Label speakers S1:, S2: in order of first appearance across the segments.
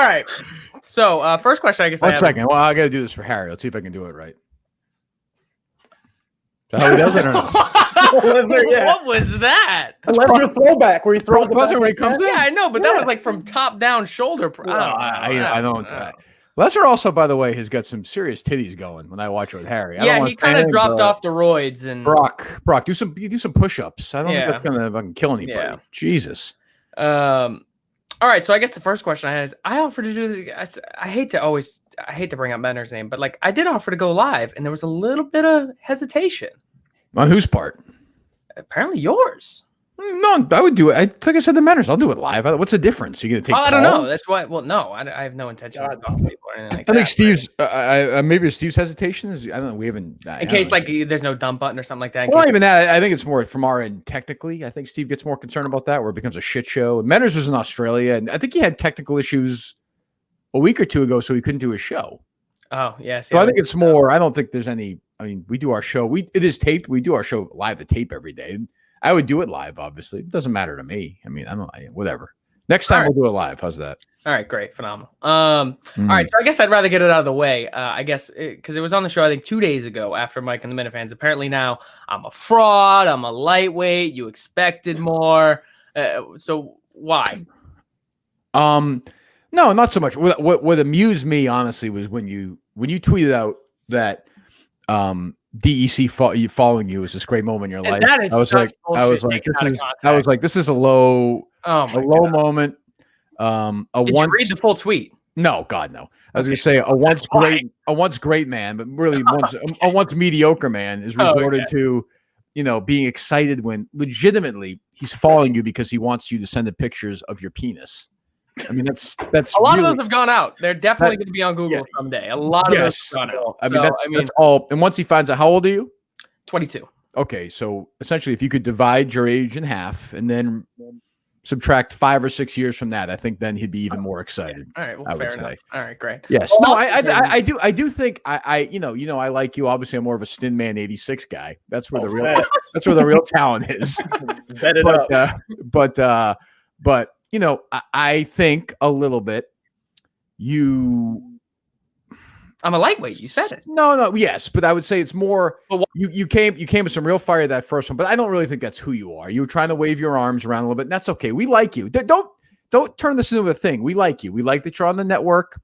S1: right. So, first question, I guess.
S2: One second. Well, I got to do this for Harry. Let's see if I can do it right. Is that how he does it or not?
S1: What was that?
S3: Lesnar throwback where he throws the
S2: buzzer when he comes in.
S1: Yeah, I know, but that was like from top down shoulder.
S2: I don't. Lesnar also, by the way, has got some serious titties going when I watch it with Harry.
S1: Yeah, he kind of dropped off the roids and
S2: Brock, do some push-ups. I don't think that's gonna fucking kill anybody. Yeah. Jesus.
S1: All right, so I guess the first question I had is I offered to do this. I hate to bring up Menner's name, but like I did offer to go live, and there was a little bit of hesitation.
S2: On whose part?
S1: Apparently yours.
S2: No, I would do it. Like I said, the Menner's. I'll do it live. What's the difference? You're gonna take?
S1: I don't know. That's why. Well, no, I have no intention of talking to people or anything like that.
S2: I think Steve's. Maybe Steve's hesitation is. I don't know. We haven't.
S1: In case like there's no dump button or something like that.
S2: Well, even that. I think it's more from our end technically. I think Steve gets more concerned about that, where it becomes a shit show. Menner's was in Australia, and I think he had technical issues a week or two ago, so he couldn't do his show.
S1: Oh yes.
S2: So I think it's more. I don't think there's any. I mean, we do our show. It is taped. We do our show live to tape every day. I would do it live, obviously. It doesn't matter to me. I mean, whatever. Next time we'll do it live. How's that?
S1: All right, great, phenomenal. All right, so I guess I'd rather get it out of the way. I guess because it was on the show, I think 2 days ago after Mike and the Minifans. Apparently now I'm a fraud. I'm a lightweight. You expected more. So why?
S2: No, not so much. What amused me honestly was when you tweeted out that DEC following you is this great moment in your life. I was like, this is a low moment.
S1: Did you read the full tweet?
S2: No, God, no. I was going to say a once great man, but really a once mediocre man is resorted to, being excited when legitimately he's following you because he wants you to send the pictures of your penis. I mean, that's
S1: a lot of those have gone out. They're definitely going to be on Google someday. A lot of those have gone out.
S2: I mean, that's all. And once he finds out, how old are you?
S1: 22.
S2: Okay, so essentially, if you could divide your age in half and then subtract 5 or 6 years from that, I think then he'd be even more excited.
S1: All right, well, fair enough. All right, great.
S2: Yes, well, no, I do think I I like you. Obviously, I'm more of a Stinman 86 guy. That's where the real talent is.
S3: Bet it up.
S2: But I think a little bit
S1: I'm a lightweight. You said it.
S2: No, yes, but I would say it's more. You came with some real fire that first one, but I don't really think that's who you are. You were trying to wave your arms around a little bit, and that's okay. We like you. Don't turn this into a thing. We like you. We like that you're on the network.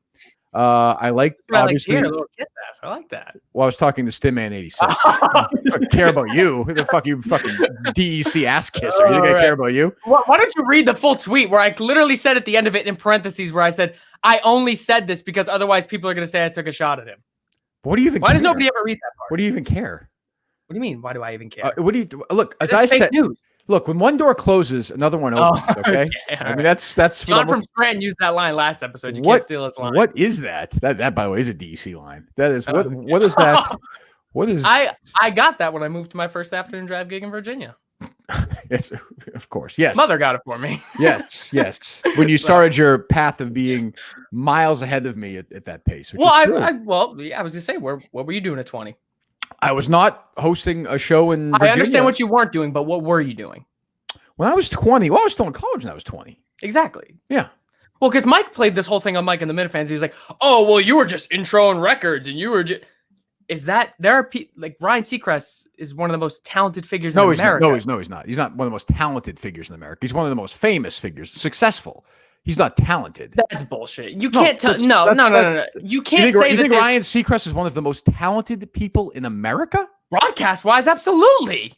S2: I like obviously.
S1: Like, little kiss ass. I like that.
S2: Well, I was talking to Stinman 86. I don't care about you. Who the fuck you fucking DEC ass kisser? You think I care about you?
S1: Why don't you read the full tweet where I literally said at the end of it in parentheses where I said I only said this because otherwise people are going to say I took a shot at him.
S2: What do you even?
S1: Why does nobody ever read that part?
S2: What do you even care?
S1: What do you mean? Why do I even care?
S2: What do you look? As I said, news. Look, when one door closes, another one opens. Okay, I mean that's
S1: John from Scranton used that line last episode. You can't steal his line.
S2: What is that? That by the way is a DC line. That is what is that? What is?
S1: I got that when I moved to my first afternoon drive gig in Virginia.
S2: Yes, of course. Yes,
S1: mother got it for me.
S2: yes. When you started your path of being miles ahead of me at that pace.
S1: Well, I was gonna say, what were you doing at 20?
S2: I was not hosting a show in Virginia.
S1: I understand what you weren't doing, but what were you doing?
S2: When I was 20, well, I was still in college when I was 20.
S1: Exactly.
S2: Yeah.
S1: Well, because Mike played this whole thing on Mike and the Minifans. He was like, oh, well, you were just introing records and you were just... Is that... There are people... Like, Ryan Seacrest is one of the most talented figures in America.
S2: No, he's not. He's not one of the most talented figures in America. He's one of the most famous figures. Successful. He's not talented.
S1: That's bullshit. You can't tell... No. You can't say that...
S2: You think Ryan Seacrest is one of the most talented people in America?
S1: Broadcast-wise, absolutely.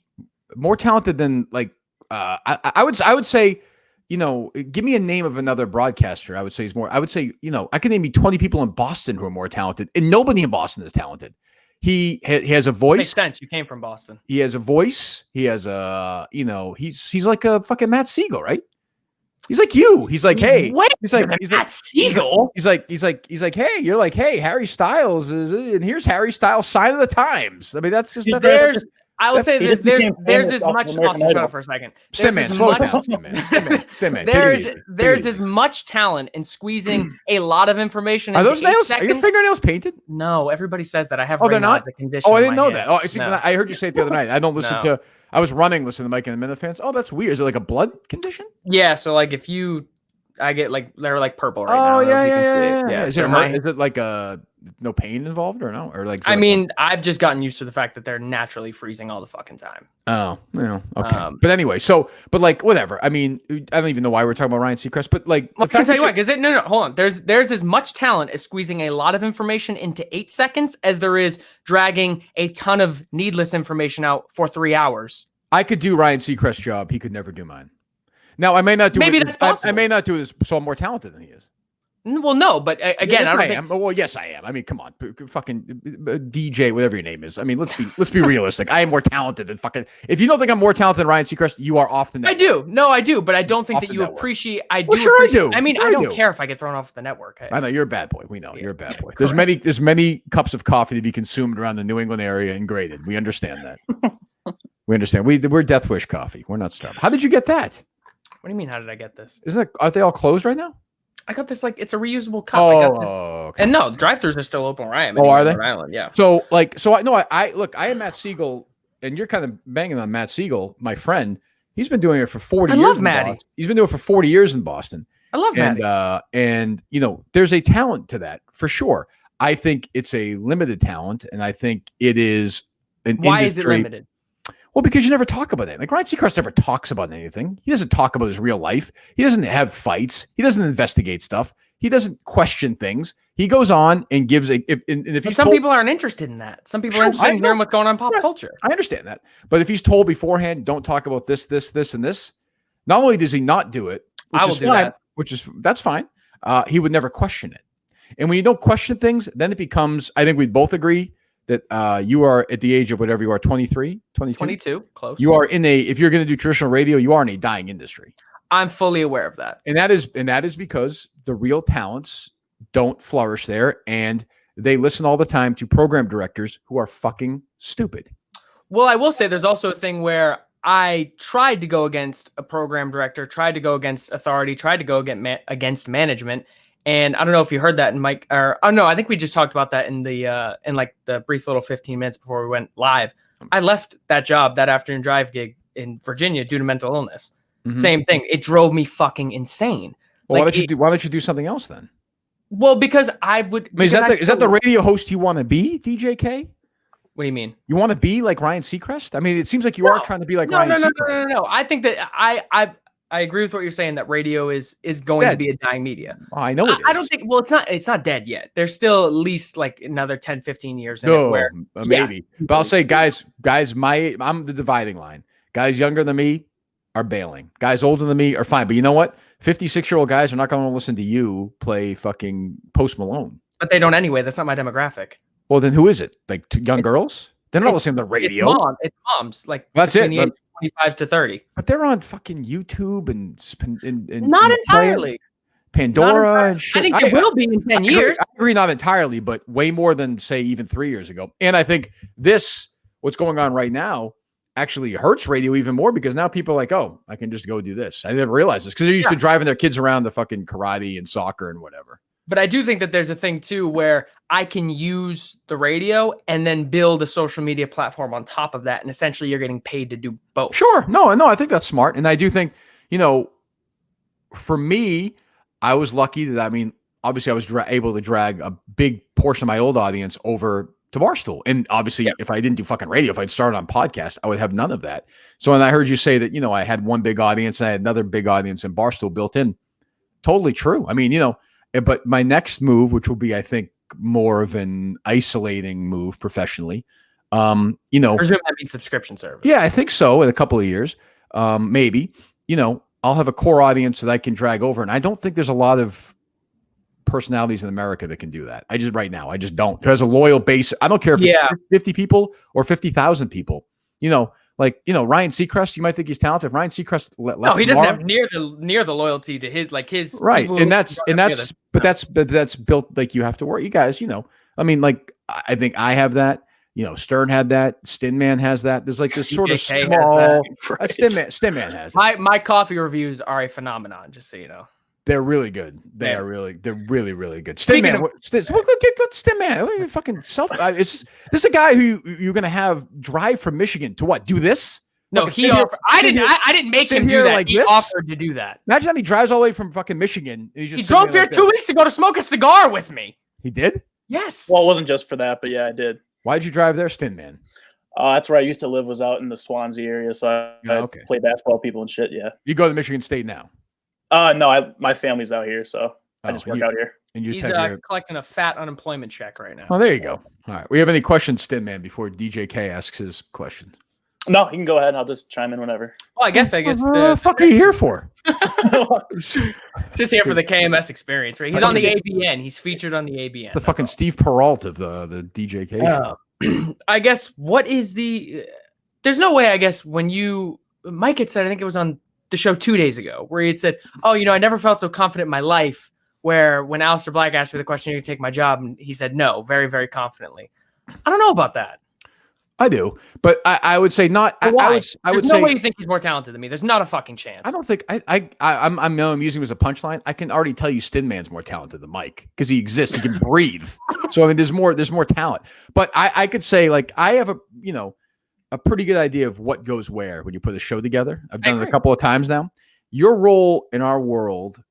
S2: More talented than, like... I would say, give me a name of another broadcaster. I would say he's more. I would say, I can name you 20 people in Boston who are more talented, and nobody in Boston is talented. He has a voice.
S1: Makes sense. You came from Boston.
S2: He has a voice. He has a, he's like a fucking Matt Siegel, right? He's like you. He's like, hey. He's like
S1: Matt Siegel.
S2: He's like, hey. You're like, hey, Harry Styles is, and here's Harry Styles' sign of the times. I mean, that's just.
S1: I will say this: there's as much. Shut up for a second. There's as much talent in squeezing a lot of information.
S2: Are those nails? Are your fingernails painted?
S1: No, everybody says that. I have.
S2: Oh, they're not.
S1: A condition
S2: I didn't know that. Oh, I heard you say it the other night. I don't listen to. I was running, listening to Mike and the Minifans. Oh, that's weird. Is it like a blood condition?
S1: Yeah. So like, if you like they're like purple right
S2: now.
S1: Oh
S2: yeah. Is it like no pain involved or no? Or like
S1: I mean, I've just gotten used to the fact that they're naturally freezing all the fucking time.
S2: Oh, well, okay. But anyway, but like whatever. I mean, I don't even know why we're talking about Ryan Seacrest, but like
S1: I can tell you why, because no, hold on. There's as much talent as squeezing a lot of information into 8 seconds as there is dragging a ton of needless information out for 3 hours.
S2: I could do Ryan Seacrest's job. He could never do mine. Now, I may not do
S1: Maybe that's possible.
S2: I may not do this, so I'm more talented than he is.
S1: Well, no, but again, I don't think.
S2: Well, yes, I am. I mean, come on, fucking DJ, whatever your name is. I mean, let's be realistic. I am more talented than fucking. If you don't think I'm more talented than Ryan Seacrest, you are off the network.
S1: I do. No, I do, but I don't think that you appreciate. I do.
S2: Well, sure, I do.
S1: I mean, I don't care if I get thrown off the network.
S2: I know you're a bad boy. We know you're a bad boy. There's many cups of coffee to be consumed around the New England area and graded. We understand that. We understand. We're Death Wish coffee. We're not starved. How did you get that?
S1: What do you mean? How did I get this?
S2: Aren't they all closed right now?
S1: I got this it's a reusable cup.
S2: Okay.
S1: And no, drive-thrus are still open where I am.
S2: Are they?
S1: Island, yeah.
S2: So I look. I am Matt Siegel, and you're kind of banging on Matt Siegel, my friend. He's been doing it for 40 years. I love Matty. He's been doing it for 40 years in Boston.
S1: I love Matty.
S2: And there's a talent to that for sure. I think it's a limited talent, and I think it is an industry.
S1: Why is it limited?
S2: Well, because you never talk about it. Like Ryan Seacrest never talks about anything. He doesn't talk about his real life. He doesn't have fights. He doesn't investigate stuff. He doesn't question things. He goes on and gives
S1: some people aren't interested in that. Some people are interested in hearing what's going on in pop culture.
S2: I understand that. But if he's told beforehand, don't talk about this, and this, not only does he not do it, that's fine. He would never question it. And when you don't question things, then it becomes, I think we both agree that you are at the age of whatever you are, 23,
S1: 22, close.
S2: You are if you're going to do traditional radio, you are in a dying industry.
S1: I'm fully aware of that.
S2: And that is because the real talents don't flourish there, and they listen all the time to program directors who are fucking stupid.
S1: Well, I will say there's also a thing where I tried to go against a program director, tried to go against authority, tried to go against management. And I don't know if you heard that in Mike, I think we just talked about that in the brief little 15 minutes before we went live. I left that job, that afternoon drive gig in Virginia due to mental illness. Mm-hmm. Same thing. It drove me fucking insane.
S2: Well, why don't you do something else then?
S1: Well, because I would. I mean,
S2: is that the radio host you want to be, DJK?
S1: What do you mean?
S2: You want to be like Ryan Seacrest? I mean, it seems like you are trying to be like Ryan Seacrest.
S1: No. I think that I agree with what you're saying, that radio is going to be a dying media.
S2: Oh, I know it is.
S1: I don't think, well, it's not dead yet. There's still at least like another 10, 15 years in it where
S2: maybe. But I'll say guys, I'm the dividing line. Guys younger than me are bailing. Guys older than me are fine. But you know what? 56-year-old guys are not going to listen to you play fucking Post Malone.
S1: But they don't anyway. That's not my demographic.
S2: Well, then who is it? Like young girls? They're not listening to the radio.
S1: It's moms. Like
S2: that's it.
S1: 25 to 30.
S2: But they're on fucking YouTube and
S1: not entirely.
S2: Pandora and shit.
S1: I think it will be in 10 years.
S2: I agree, not entirely, but way more than, say, even 3 years ago. And I think what's going on right now, actually hurts radio even more, because now people are like, oh, I can just go do this. I never realized this, because they're used to driving their kids around the fucking karate and soccer and whatever.
S1: But I do think that there's a thing too where I can use the radio and then build a social media platform on top of that. And essentially you're getting paid to do both.
S2: Sure. No, I think that's smart. And I do think, for me, I was lucky that, I mean, obviously I was able to drag a big portion of my old audience over to Barstool. And obviously if I didn't do fucking radio, if I'd started on podcast, I would have none of that. So when I heard you say that, I had one big audience and I had another big audience in Barstool built in, totally true. I mean, but my next move, which will be, I think, more of an isolating move professionally, presume
S1: that means subscription service.
S2: Yeah, I think so. In a couple of years, maybe, I'll have a core audience that I can drag over. And I don't think there's a lot of personalities in America that can do that. I just don't. There's a loyal base. I don't care if it's 50 people or 50,000 people, Ryan Seacrest, you might think he's talented. Ryan Seacrest left.
S1: No, he doesn't have near the loyalty to his
S2: right. And that's built, like, you have to work. You guys, I mean, like, I think I have that. Stern had that. Stinman has that. There's like this sort of small. Stinman has it.
S1: My coffee reviews are a phenomenon. Just so you know.
S2: They're really good. They're really, really good. Stinman, let's Stinman. Fucking self. This is a guy who you're gonna have drive from Michigan to what? Do this?
S1: No, he offered. I didn't make him do that. Like he offered to do that.
S2: Imagine that he drives all the way from fucking Michigan. And
S1: he drove here 2 weeks ago to smoke a cigar with me.
S2: He did?
S1: Yes.
S3: Well, it wasn't just for that, but yeah, I did.
S2: Why'd you drive there, Stin Man?
S3: That's where I used to live. Was out in the Swansea area, so I play basketball with people and shit. Yeah.
S2: You go to Michigan State now?
S3: No, my family's out here, so I just work out here.
S2: And you
S1: he's collecting a fat unemployment check right now.
S2: Oh, there you go. All right. We have any questions, Stin Man, before DJK asks his question?
S3: No, you can go ahead. I'll just chime in whenever.
S1: Well, I guess.
S2: What the fuck are you here for?
S1: Just here for the KMS experience, right? He's on the ABN. He's featured on the ABN.
S2: The fucking Steve Peralt of the DJK show.
S1: I guess what is the? There's no way. I guess when Mike had said, I think it was on the show 2 days ago, where he had said, "Oh, I never felt so confident in my life." Where when Aleister Black asked me the question, "You take my job," and he said no, very, very confidently. I don't know about that.
S2: I do, but I would say not.
S1: Why?
S2: I would
S1: say
S2: no
S1: way you think he's more talented than me. There's not a fucking chance.
S2: I don't think I'm using him as a punchline. I can already tell you Stin Man's more talented than Mike because he exists. He can breathe. So I mean, there's more talent. But I could say like I have a pretty good idea of what goes where when you put a show together. I've done it a couple of times now. Your role in our world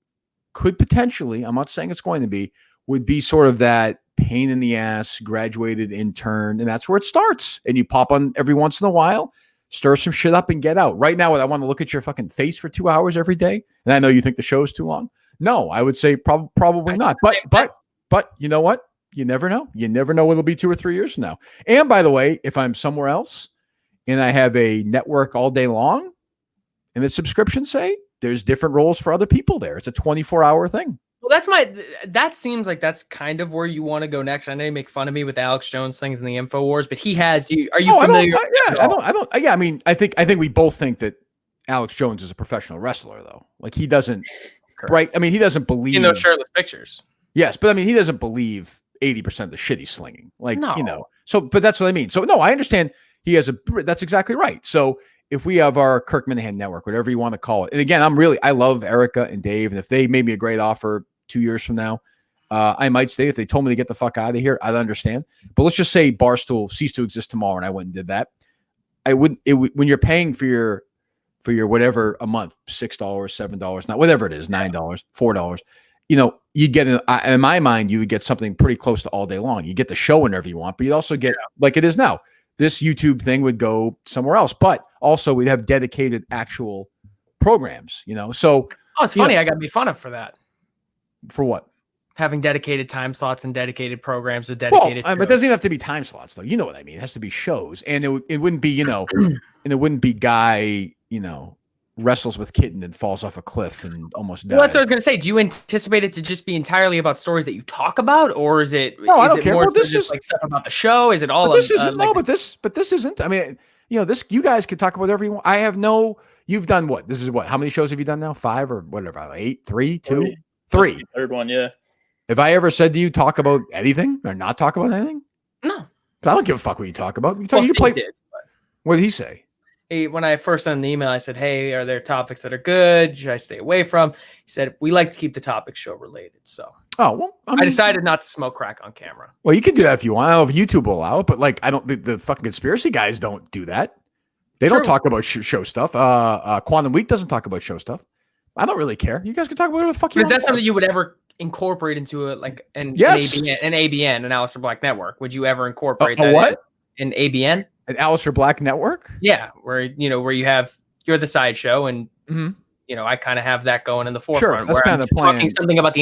S2: could potentially, I'm not saying it's going to be, would be sort of that pain in the ass, graduated intern, and that's where it starts. And you pop on every once in a while, stir some shit up, and get out. Right now, I want to look at your fucking face for 2 hours every day, and I know you think the show is too long. No, I would say probably not. But you know what? You never know. You never know what it'll be 2 or 3 years from now. And by the way, if I'm somewhere else and I have a network all day long, and the subscription say there's different roles for other people there. It's a 24-hour thing.
S1: Well, that seems like that's kind of where you want to go next. I know you make fun of me with Alex Jones things in the InfoWars, but he has you. Are you familiar?
S2: I mean, I think we both think that Alex Jones is a professional wrestler, though. Like he doesn't, right? I mean, he doesn't believe
S1: in those shirtless pictures.
S2: Yes, but I mean, he doesn't believe 80% of the shit he's slinging. Like So, but that's what I mean. So, no, I understand. That's exactly right. So, if we have our Kirk Minihane network, whatever you want to call it, and again, I love Erica and Dave, and if they made me a great offer 2 years from now, I might stay. If they told me to get the fuck out of here, I'd understand. But let's just say Barstool ceased to exist tomorrow, and I went and did that. I wouldn't. When you're paying for your whatever a month, $6, $7, not whatever it is, $9, $4. You'd get in my mind, you would get something pretty close to all day long. You get the show whenever you want, but you'd also get like it is now. This YouTube thing would go somewhere else, but also we'd have dedicated actual programs, So,
S1: it's funny. I got made fun of for that.
S2: For what?
S1: Having dedicated time slots and dedicated programs with dedicated.
S2: But it doesn't even have to be time slots, though. You know what I mean? It has to be shows, and it wouldn't be, and it wouldn't be guy, wrestles with kitten and falls off a cliff and almost dies.
S1: Well, that's what I was going to say. Do you anticipate it to just be entirely about stories that you talk about, or is it?
S2: No, I don't care. Well, this
S1: is like stuff about the show. Is it all?
S2: But this isn't. But this isn't. I mean, this. You guys can talk about whatever you want. I have no. You've done what? This is what? How many shows have you done now? 5 or whatever? 8, 3, 2, 3.
S3: Third one, yeah.
S2: Have I ever said to you talk about anything or not talk about anything?
S1: No.
S2: I don't give a fuck what you talk about. You play. What did he say?
S1: When I first sent an email, I said, "Hey, are there topics that are good? Should I stay away from?" He said, "We like to keep the topic show related." So, I decided not to smoke crack on camera.
S2: Well, you can do that if you want. I don't know if YouTube will allow it, but like, I don't. The fucking conspiracy guys don't do that. They don't talk about show stuff. Quantum Week doesn't talk about show stuff. I don't really care. You guys can talk about whatever the fuck you want.
S1: Is that something you would ever incorporate into an ABN, an Aleister Black network? Would you ever incorporate that?
S2: What?
S1: An ABN?
S2: An Aleister Black network?
S1: Yeah, where you're the sideshow, and I kind of have that going in the forefront.
S2: Sure,
S1: where I'm talking something about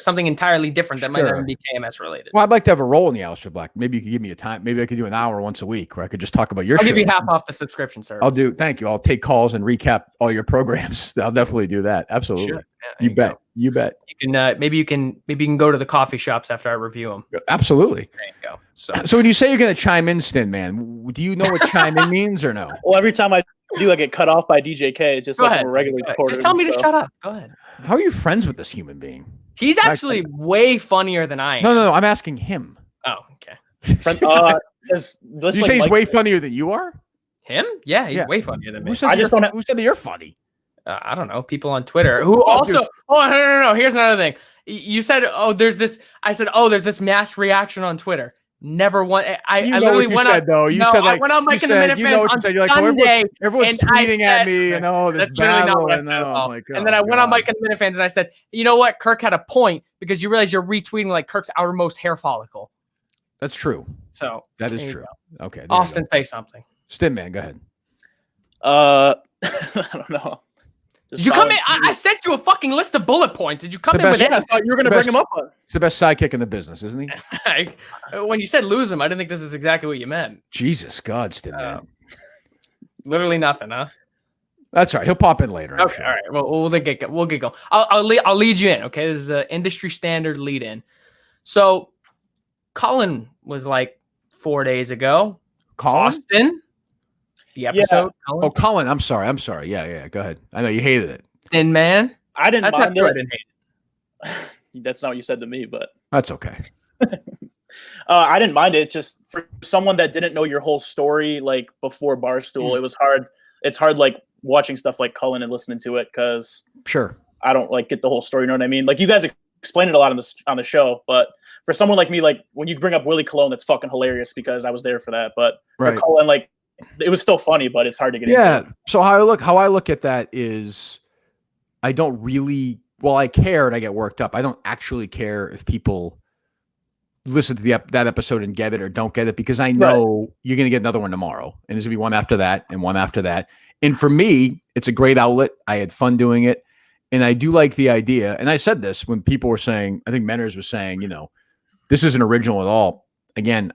S1: something entirely different that might not even be KMS related.
S2: Well, I'd like to have a role in the Aleister Black. Maybe you could give me a time. Maybe I could do an hour once a week where I could just talk about your show.
S1: I'll give you half off the subscription service.
S2: Thank you. I'll take calls and recap all your programs. I'll definitely do that. Absolutely. Sure. Yeah, you bet. You bet.
S1: You can maybe you can go to the coffee shops after I review them.
S2: Absolutely.
S1: There you go.
S2: So when you say you're going to chime in, Stin Man, do you know what chime in means or no?
S3: Well, every time I do, I get cut off by DJK. Just like a regular reporter.
S1: Just tell me to shut up. Go ahead.
S2: How are you friends with this human being?
S1: He's actually way funnier than I am.
S2: No. I'm asking him.
S1: Oh, okay.
S2: Did you say he's way funnier than you are?
S1: Him? Yeah, he's way funnier than me.
S2: Who said that you're funny?
S1: I don't know. People on Twitter who also. No. Here's another thing. You said, there's this. I said, there's this mass reaction on Twitter. Never one. I
S2: know
S1: literally
S2: what you
S1: went
S2: said,
S1: on.
S2: though. You
S1: no,
S2: said like
S1: I went on Mike and the Minifans on
S2: You're like,
S1: Sunday.
S2: everyone's tweeting at me, and this
S1: that's literally not
S2: battle,
S1: what I
S2: and
S1: said at all.
S2: like,
S1: and then I went on Mike and the Minifans, and I said, you know what? Kirk had a point because you realize you're retweeting like Kirk's outermost hair follicle.
S2: That's true.
S1: So
S2: that is true. Okay,
S1: Austin, say something.
S2: Stim man, go ahead.
S3: I don't know.
S1: Did you come in? I sent you a fucking list of bullet points. Did you come in with it?
S3: I thought you were going to bring him up.
S2: He's the best sidekick in the business, isn't he?
S1: When you said lose him, I didn't think this is exactly what you meant.
S2: Jesus God, Stim man.
S1: Literally nothing, huh?
S2: That's all right. He'll pop in later.
S1: Okay, all right. Well, we'll get going. I'll lead you in. Okay, this is an industry standard lead in. So, Colin was like 4 days ago.
S2: Colin?
S1: Austin. The episode.
S2: Yeah. Colin? Oh, Colin. I'm sorry. Yeah. Go ahead. I know you hated it.
S1: Thin man.
S3: I didn't mind it.
S1: I didn't hate
S3: it. That's not what you said to me, but
S2: that's okay.
S3: I didn't mind it. Just for someone that didn't know your whole story, like before Barstool, it was hard. It's hard, like watching stuff like Cullen and listening to it because I don't like get the whole story. You know what I mean? Like you guys explain it a lot on the show, but for someone like me, like when you bring up Willie Colon, that's fucking hilarious because I was there for that. But for Cullen, like it was still funny, but it's hard to get into.
S2: Yeah. So how I look at that is I don't really, well, I care and I get worked up. I don't actually care if people listen to that episode and get it or don't get it because I know you're going to get another one tomorrow and there's going to be one after that and one after that. And for me, it's a great outlet. I had fun doing it. And I do like the idea. And I said this when people were saying, I think Menners was saying, this isn't original at all. Again,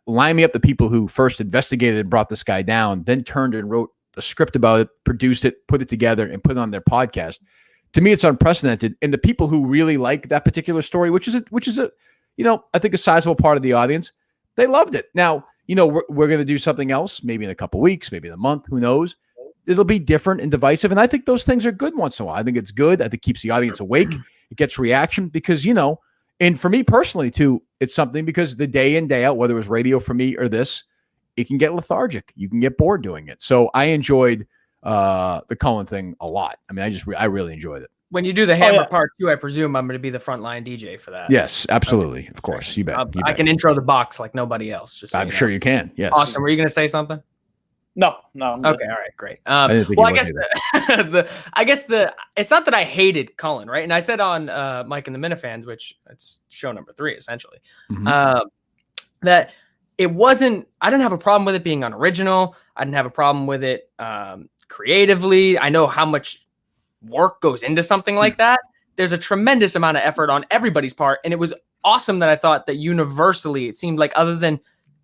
S2: line me up the people who first investigated and brought this guy down, then turned and wrote a script about it, produced it, put it together, and put it on their podcast. To me, it's unprecedented. And the people who really like that particular story, which is a I think a sizable part of the audience, they loved it. Now, we're going to do something else, maybe in a couple weeks, maybe in a month, who knows? It'll be different and divisive. And I think those things are good once in a while. I think it's good. I think it keeps the audience awake. It gets reaction because, and for me personally too, it's something because the day in, day out, whether it was radio for me or this, it can get lethargic. You can get bored doing it. So I enjoyed the Cullen thing a lot. I mean, I really enjoyed it.
S1: When you do the Hammer part 2, I presume I'm going to be the frontline DJ for that.
S2: Yes, absolutely. Okay. Of course. You bet.
S1: I can intro the box like nobody else. Just so
S2: I'm sure you can. Yes.
S1: Austin, were you going to say something?
S3: No.
S1: Okay. All right. Great. Well, I guess it's not that I hated Cullen, right? And I said on Mike and the Minifans, which it's show number 3, essentially, that it wasn't, I didn't have a problem with it being unoriginal. I didn't have a problem with it creatively. I know how much work goes into something like that. There's a tremendous amount of effort on everybody's part. And it was awesome that I thought that universally, it seemed like other than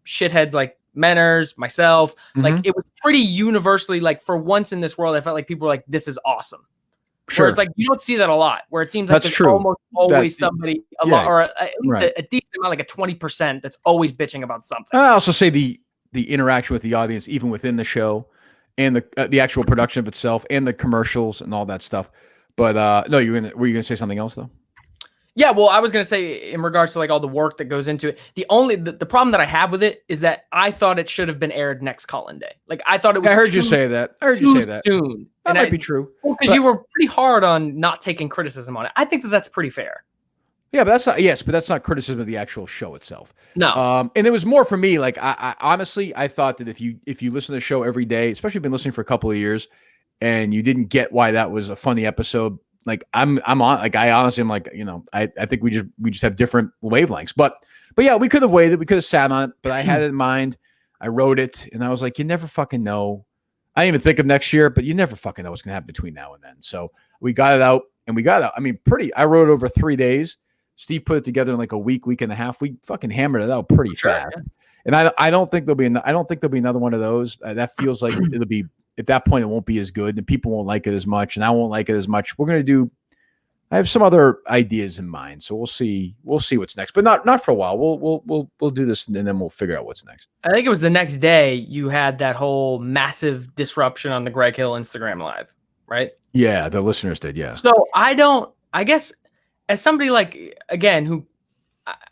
S1: shitheads like Menners, myself, like it was pretty universally, like for once in this world, I felt like people were like, this is awesome. Sure. Where it's like, you don't see that a lot, where it seems like there's almost always somebody, or at least a decent amount, like a 20% that's always bitching about something.
S2: I also say the interaction with the audience, even within the show and the actual production of itself and the commercials and all that stuff. But no, were you going to say something else though?
S1: Yeah, well, I was going to say in regards to like all the work that goes into it, the problem that I have with it is that I thought it should have been aired next Cullen Day. Like I thought it was.
S2: I heard you say that.
S1: Soon.
S2: That might be true.
S1: Well, because you were pretty hard on not taking criticism on it. I think that's pretty fair.
S2: Yeah, but that's not. Yes, but that's not criticism of the actual show itself.
S1: No.
S2: And it was more for me. Like I honestly, I thought that if you listen to the show every day, especially if you've been listening for a couple of years, and you didn't get why that was a funny episode. Like I'm on, like, I honestly am like, I think we just have different wavelengths, but yeah, we could have waited. We could have sat on it, but I had it in mind. I wrote it and I was like, you never fucking know. I didn't even think of next year, but you never fucking know what's going to happen between now and then. So we got it out and we got it out. I mean, I wrote it over 3 days. Steve put it together in like a week and a half. We fucking hammered it out pretty fast. Yeah. And I don't think there'll be another one of those. That feels like it'll be, at that point, it won't be as good and people won't like it as much and I won't like it as much. I have some other ideas in mind. So we'll see what's next, but not for a while. We'll do this and then we'll figure out what's next.
S1: I think it was the next day you had that whole massive disruption on the Greg Hill Instagram Live, right?
S2: Yeah. The listeners did. Yeah.
S1: So I guess as somebody like, again, who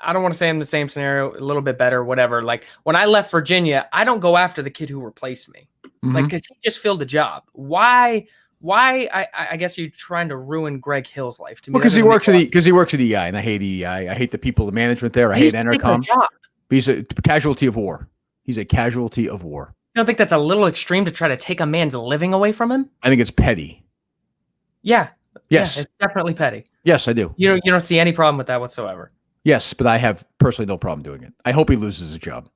S1: I don't want to say I'm in the same scenario, a little bit better, whatever. Like when I left Virginia, I don't go after the kid who replaced me. Like, because he just filled the job. Why? I guess you're trying to ruin Greg Hill's life. To me,
S2: because he works at EI, and I hate EI. I hate the people, the management there. I hate Entercom. He's a casualty of war. He's a casualty of war.
S1: You don't think that's a little extreme to try to take a man's living away from him?
S2: I think it's petty.
S1: Yeah.
S2: Yes.
S1: Yeah, it's definitely petty.
S2: Yes, I do.
S1: You don't see any problem with that whatsoever.
S2: Yes, but I have personally no problem doing it. I hope he loses his job.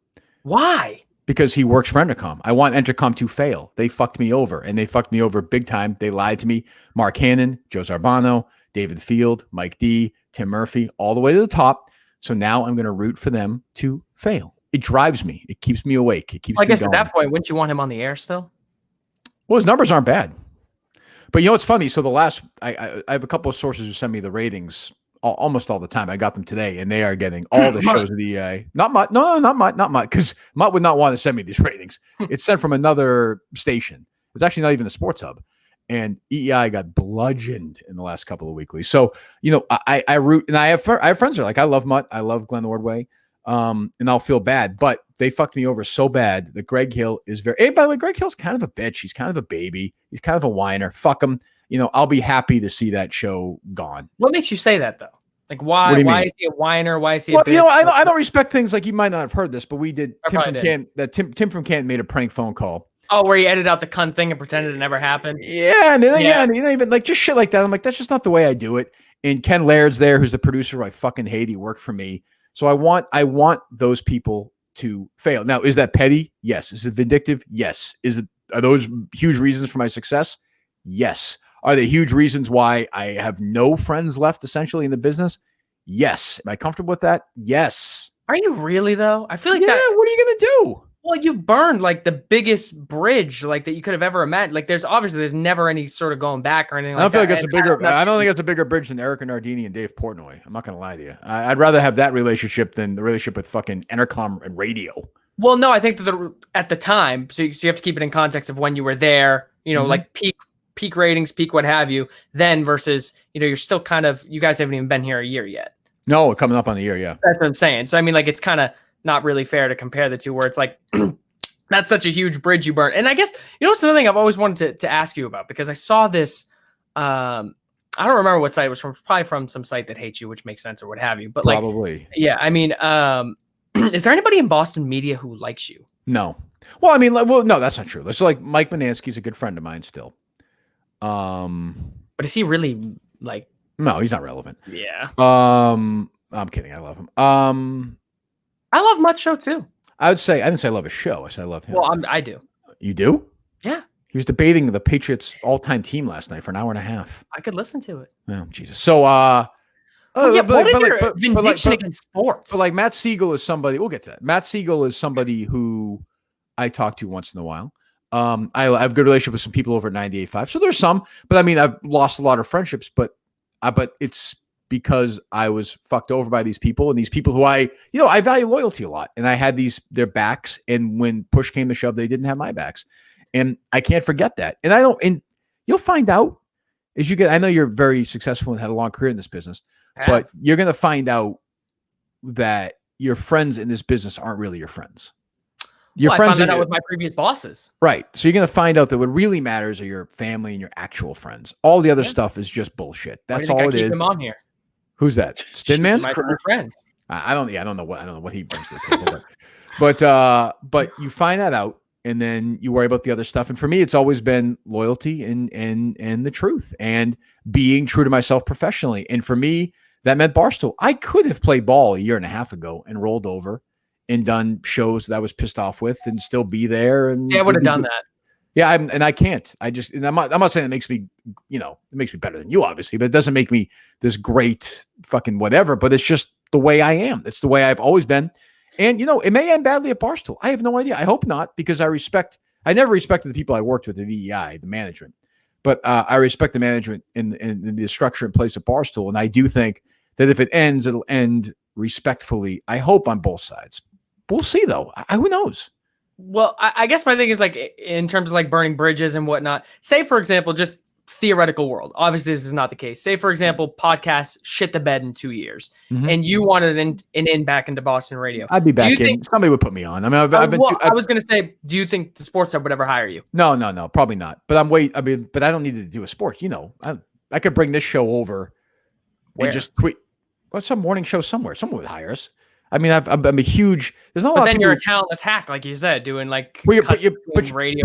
S1: Why?
S2: Because he works for Entercom. I want Entercom to fail. They fucked me over, and they fucked me over big time. They lied to me. Mark Hannon, Joe Zarbano, David Field, Mike D, Tim Murphy, all the way to the top. So now I'm going to root for them to fail. It drives me. It keeps me awake. It keeps me going. I guess
S1: at that point, wouldn't you want him on the air still?
S2: Well, his numbers aren't bad. But you know what's funny? So I have a couple of sources who send me the ratings almost all the time. I got them today, and they are getting all the shows of the EI. Not Mutt. No, not Mutt, because Mutt would not want to send me these ratings. It's sent from another station. It's actually not even the Sports Hub. And EEI got bludgeoned in the last couple of weeklies. So, I root, and I have friends that are like, I love Mutt. I love Glenn Ordway. And I'll feel bad, but they fucked me over so bad that Greg Hill is hey, by the way, Greg Hill's kind of a bitch. He's kind of a baby. He's kind of a whiner. Fuck him. I'll be happy to see that show gone.
S1: What makes you say that though? Like why is he a whiner? Why is he a bitch?
S2: I don't respect things like you might not have heard this, but we did. Tim from Canton made a prank phone call.
S1: Oh, where he edited out the cunt thing and pretended it never happened.
S2: Yeah, and even like just shit like that. I'm like, that's just not the way I do it. And Ken Laird's there, who's the producer who I fucking hate. He worked for me. So I want those people to fail. Now, is that petty? Yes. Is it vindictive? Yes. Are those huge reasons for my success? Yes. Are they huge reasons why I have no friends left essentially in the business? Yes. Am I comfortable with that? Yes.
S1: Are you really though? I feel like
S2: that. What are you gonna do?
S1: Well, you've burned like the biggest bridge like that you could have ever imagined. Like there's never any sort of going back or anything like that.
S2: I don't think it's a bigger bridge than Erica Nardini and Dave Portnoy. I'm not going to lie to you. I'd rather have that relationship than the relationship with fucking Entercom and radio.
S1: Well, no, I think that at the time, so you have to keep it in context of when you were there, like peak ratings, peak what have you, then versus, you're still kind of, you guys haven't even been here a year yet.
S2: No, coming up on a year, yeah.
S1: That's what I'm saying. So, I mean, like, it's kind of not really fair to compare the two where it's like, that's such a huge bridge you burned. And I guess, it's another thing I've always wanted to ask you about, because I saw this, I don't remember what site it was from, probably from some site that hates you, which makes sense or what have you. But
S2: probably.
S1: Yeah, I mean, is there anybody in Boston media who likes you?
S2: No. Well, I mean, no, that's not true. It's like Mike Manansky's a good friend of mine still.
S1: But is he really like?
S2: No, he's not relevant.
S1: Yeah.
S2: I'm kidding. I love him.
S1: I love Mutt's show too.
S2: I didn't say I love his show. I said I love him.
S1: Well, I do.
S2: You do?
S1: Yeah.
S2: He was debating the Patriots all-time team last night for an hour and a half.
S1: I could listen to it.
S2: Oh, Jesus. So,
S1: what is your vindication against sports?
S2: But like Matt Siegel is somebody, we'll get to that. Matt Siegel is somebody who I talk to once in a while. I have a good relationship with some people over at 98.5. So there's some, but I mean, I've lost a lot of friendships, but it's because I was fucked over by these people, and these people who I value loyalty a lot. And I had their backs. And when push came to shove, they didn't have my backs. And I can't forget that. And you'll find out as you get, I know you're very successful and had a long career in this business, but you're going to find out that your friends in this business aren't really your friends.
S1: I found that out with my previous bosses.
S2: Right. So you're going to find out that what really matters are your family and your actual friends. All the other stuff is just bullshit. That's all it is.
S1: Keep him on here.
S2: Who's that? Stinman?
S1: My friends.
S2: I don't know what he brings to the table. But you find that out, and then you worry about the other stuff. And for me, it's always been loyalty and the truth and being true to myself professionally. And for me, that meant Barstool. I could have played ball a year and a half ago and rolled over and done shows that I was pissed off with and still be there. And
S1: yeah, I would have done that.
S2: Yeah, I can't. I'm not saying it makes me, it makes me better than you, obviously, but it doesn't make me this great fucking whatever. But it's just the way I am. It's the way I've always been. And, it may end badly at Barstool. I have no idea. I hope not, because I never respected the people I worked with at EEI, the management. But I respect the management in the structure in place at Barstool. And I do think that if it ends, it'll end respectfully. I hope on both sides. But we'll see, though. Who knows?
S1: Well, I guess my thing is like in terms of like burning bridges and whatnot. Say, for example, just theoretical world. Obviously, this is not the case. Say, for example, podcasts shit the bed in 2 years, and you wanted an in back into Boston radio.
S2: I'd be back in. Somebody would put me on. I mean, I
S1: was going to say, do you think the Sports Hub would ever hire you?
S2: No, probably not. But but I don't need to do a sports. I could bring this show over and just tweet. Well, some morning show somewhere. Someone would hire us. I mean, I'm a huge. There's not a lot.
S1: But then
S2: of people,
S1: you're a talentless hack, like you said, doing like radio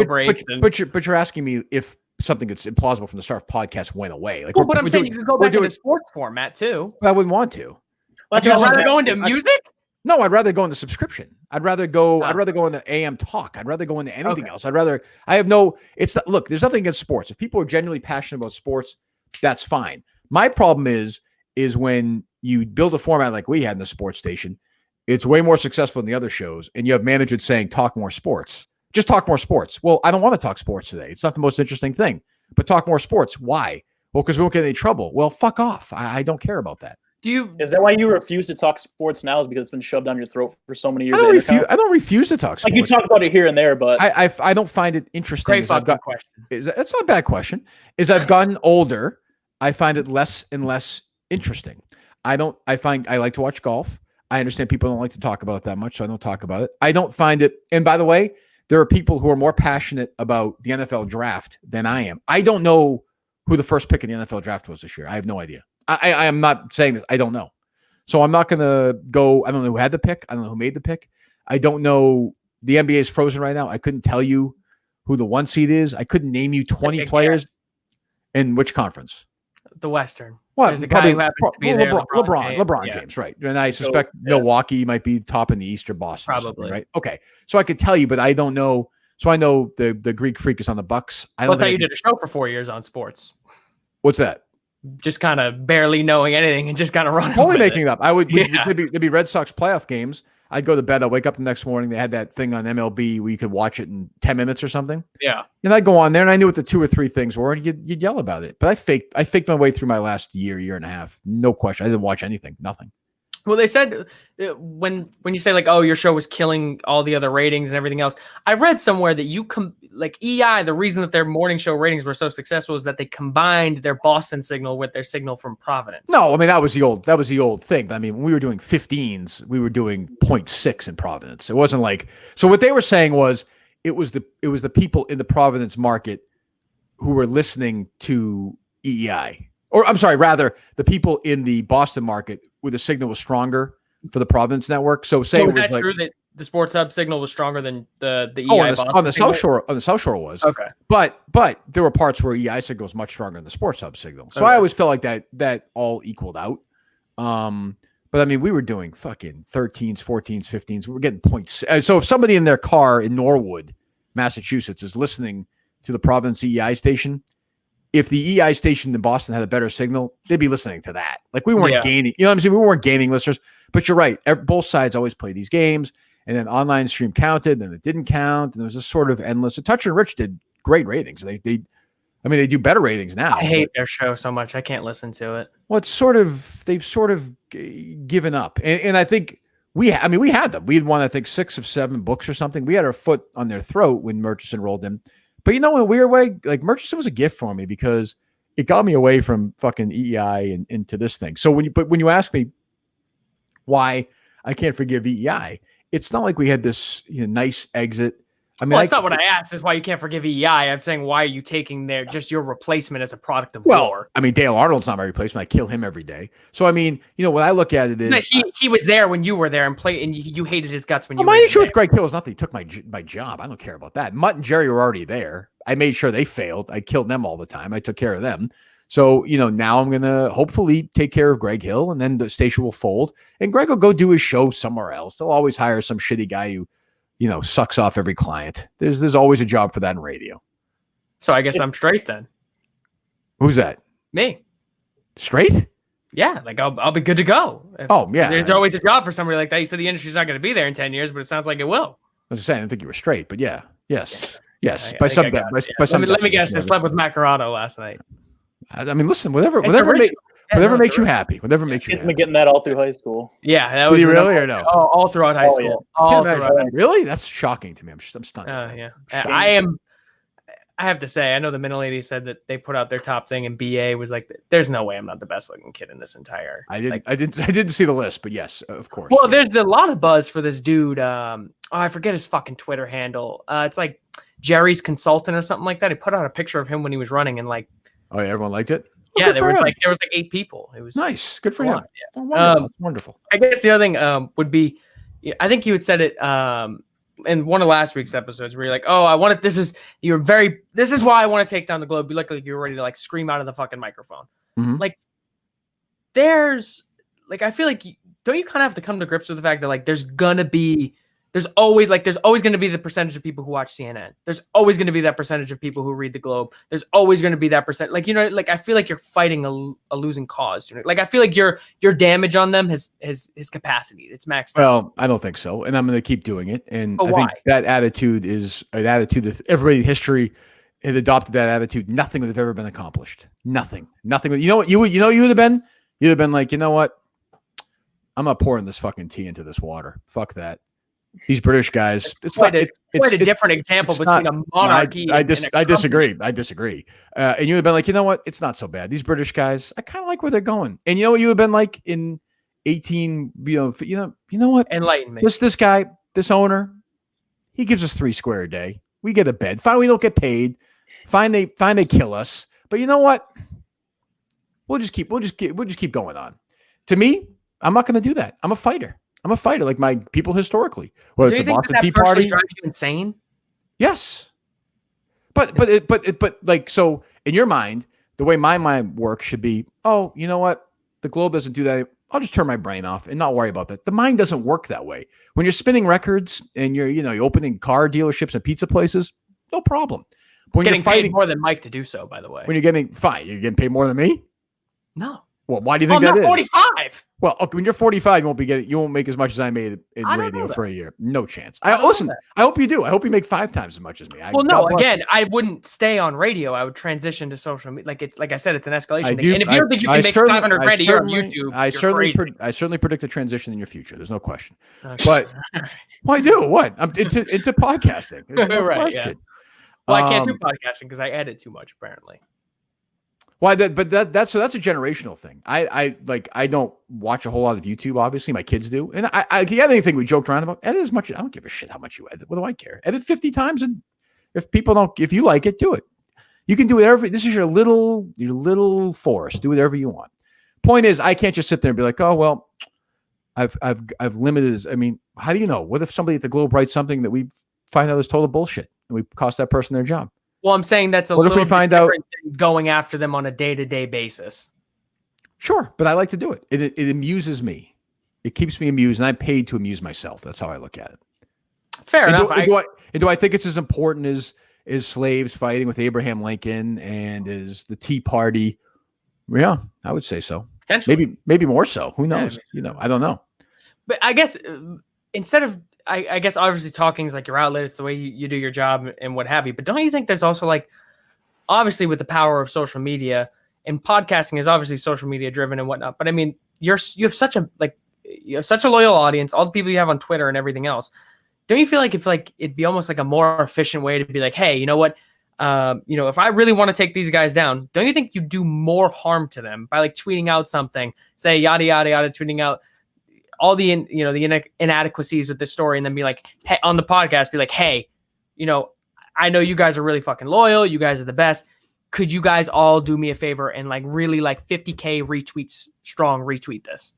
S1: breaks.
S2: But you're asking me if something that's implausible from the start of podcast went away. Like,
S1: but I'm saying you could go back to the sports format too.
S2: But I wouldn't want to.
S1: Would you rather go into music?
S2: No, I'd rather go into subscription. I'd rather go into AM talk. I'd rather go into anything else. It's not, look, there's nothing against sports. If people are genuinely passionate about sports, that's fine. My problem is when you build a format like we had in the sports station, it's way more successful than the other shows. And you have managers saying, talk more sports, just talk more sports. Well, I don't want to talk sports today. It's not the most interesting thing, but talk more sports. Why? Well, because we won't get any trouble. Well, fuck off. I don't care about that.
S3: Is that why you refuse to talk sports now? Is because it's been shoved down your throat for so many years?
S2: I don't refuse to talk sports.
S3: Like you talk about it here and there, but
S2: I don't find it interesting.
S1: Great fucking question.
S2: It's not a bad question. As I've gotten older, I find it less and less interesting. I like to watch golf. I understand people don't like to talk about it that much, so I don't talk about it. I don't find it. And by the way, there are people who are more passionate about the NFL draft than I am. I don't know who the first pick in the NFL draft was this year. I have no idea. I am not saying that I don't know. So I'm not going to go. I don't know who had the pick. I don't know who made the pick. I don't know. The NBA is frozen right now. I couldn't tell you who the 1 seed is. I couldn't name you 20 players in which conference.
S1: The Western.
S2: What?
S1: There's a guy who happens to be there.
S2: LeBron James, right. And I suspect Milwaukee might be top in the East or Boston.
S1: Probably.
S2: Right. Okay. So I could tell you, but I don't know. So I know the Greek Freak is on the Bucks.
S1: That's how you did a show for 4 years on sports.
S2: What's that?
S1: Just kind of barely knowing anything and just kind of running.
S2: Only making it up. There'd be Red Sox playoff games. I'd go to bed. I'd wake up the next morning. They had that thing on MLB where you could watch it in 10 minutes or something.
S1: Yeah. And
S2: I'd go on there and I knew what the 2 or 3 things were and you'd yell about it. But I faked my way through my last year and a half. No question. I didn't watch anything. Nothing.
S1: Well, they said when you say like, oh, your show was killing all the other ratings and everything else. I read somewhere that EI, the reason that their morning show ratings were so successful is that they combined their Boston signal with their signal from Providence.
S2: No, I mean that was the old thing. I mean, when we were doing 15s, we were doing 0.6 in Providence. It wasn't like so. What they were saying was it was the people in the Providence market who were listening to EEI. Or I'm sorry, rather the people in the Boston market where the signal was stronger for the Providence network. So say
S1: was that true that the Sports Hub signal was stronger than the EI
S2: on the South Shore? On the South Shore was
S1: okay,
S2: but there were parts where EI signal was much stronger than the Sports Hub signal. So I always felt like that all equaled out. But I mean, we were doing fucking 13s, 14s, 15s. We were getting points. So if somebody in their car in Norwood, Massachusetts, is listening to the Providence EI station. If the EI station in Boston had a better signal, they'd be listening to that. Like we weren't gaining, you know what I'm saying? We weren't gaining listeners, but you're right. Both sides always play these games and then online stream counted, then it didn't count. And there was this sort of endless. So Touch and Rich did great ratings. They do better ratings now.
S1: I hate their show so much. I can't listen to it.
S2: Well, they've sort of given up. And I think we had them. We had won, I think 6 of 7 books or something. We had our foot on their throat when Murchison rolled in. But in a weird way, like Murchison was a gift for me because it got me away from fucking EEI and into this thing. So when you ask me why I can't forgive EEI, it's not like we had this nice exit. I mean,
S1: that's not what I asked. Is why you can't forgive EEI. I'm saying why are you taking just your replacement as a product of war?
S2: I mean, Dale Arnold's not my replacement. I kill him every day. So I mean, when I look at it is
S1: he was there when you were there and played, and you hated his guts when you.
S2: My issue with Greg Hill is not that he took my job. I don't care about that. Mutt and Jerry were already there. I made sure they failed. I killed them all the time. I took care of them. So now I'm gonna hopefully take care of Greg Hill, and then the station will fold, and Greg will go do his show somewhere else. They'll always hire some shitty guy who. Sucks off every client. There's always a job for that in radio.
S1: So I guess I'm straight then.
S2: Who's that?
S1: Me.
S2: Straight?
S1: Yeah, like I'll be good to go. There's always a job for somebody like that. You said the industry's not going to be there in 10 years, but it sounds like it will.
S2: I was just saying, I didn't think you were straight, but yeah. Yes. Yes.
S1: Let me guess. I slept with Macarado last night.
S2: I mean, listen, whatever makes you happy. Whatever makes you happy.
S3: It's been getting that all through high school.
S1: Yeah, that was
S2: really or no?
S1: All throughout high school.
S2: Yeah. Really? That's shocking to me. I'm stunned.
S1: Yeah. I have to say, I know the Minute Lady said that they put out their top thing, and BA was like, "There's no way I'm not the best looking kid in this entire."
S2: I didn't see the list, but yes, of course.
S1: Well, there's a lot of buzz for this dude. I forget his fucking Twitter handle. It's like Jerry's Consultant or something like that. He put out a picture of him when he was running, and like,
S2: oh yeah, everyone liked it.
S1: Yeah, there was like 8 people. It was
S2: nice. Good for him.
S1: Yeah.
S2: Wonderful. Wonderful.
S1: I guess the other thing would be, I think you had said it in one of last week's episodes where you're like, oh, this is why I want to take down the globe. You look like you're ready to like scream out of the fucking microphone.
S2: Mm-hmm.
S1: Like I feel like don't you kind of have to come to grips with the fact that like there's always going to be the percentage of people who watch CNN. There's always going to be that percentage of people who read the Globe. There's always going to be that percent. Like, like I feel like you're fighting a losing cause. Like I feel like your damage on them has capacity. It's maxed out.
S2: Well, I don't think so. And I'm going to keep doing it. And I think that attitude is an attitude that everybody in history had adopted that attitude. Nothing would have ever been accomplished. Nothing. You know what you would have been? You'd have been like, you know what? I'm not pouring this fucking tea into this water. Fuck that. These British guys. It's quite
S1: a different example between a monarchy.
S2: I disagree. And you would have been like, you know what? It's not so bad. These British guys, I kind of like where they're going. And you know what you would have been like in 18. You know what?
S1: Enlighten me.
S2: This guy, this owner, he gives us $3 square a day. We get a bed. Fine, we don't get paid. Fine, they kill us. But you know what? We'll just keep going on. To me, I'm not going to do that. I'm a fighter. Like my people historically. Whether it's a Boston Tea Party,
S1: drives you insane.
S2: Yes, but like, so in your mind, the way my mind works should be, oh, you know what? The Globe doesn't do that. I'll just turn my brain off and not worry about that. The mind doesn't work that way. When you're spinning records and you're opening car dealerships and pizza places, no problem.
S1: But when getting paid more than Mike to do so, by the way.
S2: When you're getting paid more than me?
S1: No.
S2: Well, why do you think that is?
S1: 45.
S2: Well, when you're 45, you won't make as much as I made in radio for a year. No chance. I hope you do. I hope you make 5 times as much as me.
S1: I wouldn't stay on radio. I would transition to social media. Like I said, it's an escalation thing. And if you don't think you can make 500 grand a year on YouTube, I
S2: certainly predict a transition in your future. There's no question. But I do. What? I'm into podcasting. No
S1: right.
S2: question.
S1: Yeah. Well, I can't do podcasting because I edit too much, apparently.
S2: Why that's a generational thing. I don't watch a whole lot of YouTube. Obviously, my kids do, and I the other thing we joked around about, edit as much. I don't give a shit how much you edit. What do I care? Edit 50 times, and if you like it, do it. You can do whatever. This is your little forest. Do whatever you want. Point is, I can't just sit there and be like, oh well, I've limited. I mean, how do you know? What if somebody at the Globe writes something that we find out is total bullshit, and we cost that person their job?
S1: Well, I'm saying that's a little bit different than going after them on a day-to-day basis.
S2: Sure, but I like to do it. It amuses me. It keeps me amused, and I'm paid to amuse myself. That's how I look at it.
S1: Fair enough.
S2: Do I think it's as important as slaves fighting with Abraham Lincoln and as the Tea Party? Yeah, I would say so.
S1: Potentially.
S2: Maybe more so. Who knows? I don't know.
S1: But I guess instead of I guess obviously talking is like your outlet. It's the way you do your job and what have you. But don't you think there's also like, obviously with the power of social media, and podcasting is obviously social media driven and whatnot. But I mean, you have such a loyal audience, all the people you have on Twitter and everything else. Don't you feel like it'd be almost like a more efficient way to be like, hey, you know what? If I really want to take these guys down, don't you think you do more harm to them by like tweeting out something, say yada yada yada, tweeting out all the inadequacies with this story, and then be like, hey, on the podcast, be like, hey, I know you guys are really fucking loyal. You guys are the best. Could you guys all do me a favor and like really like 50K retweets strong retweet this?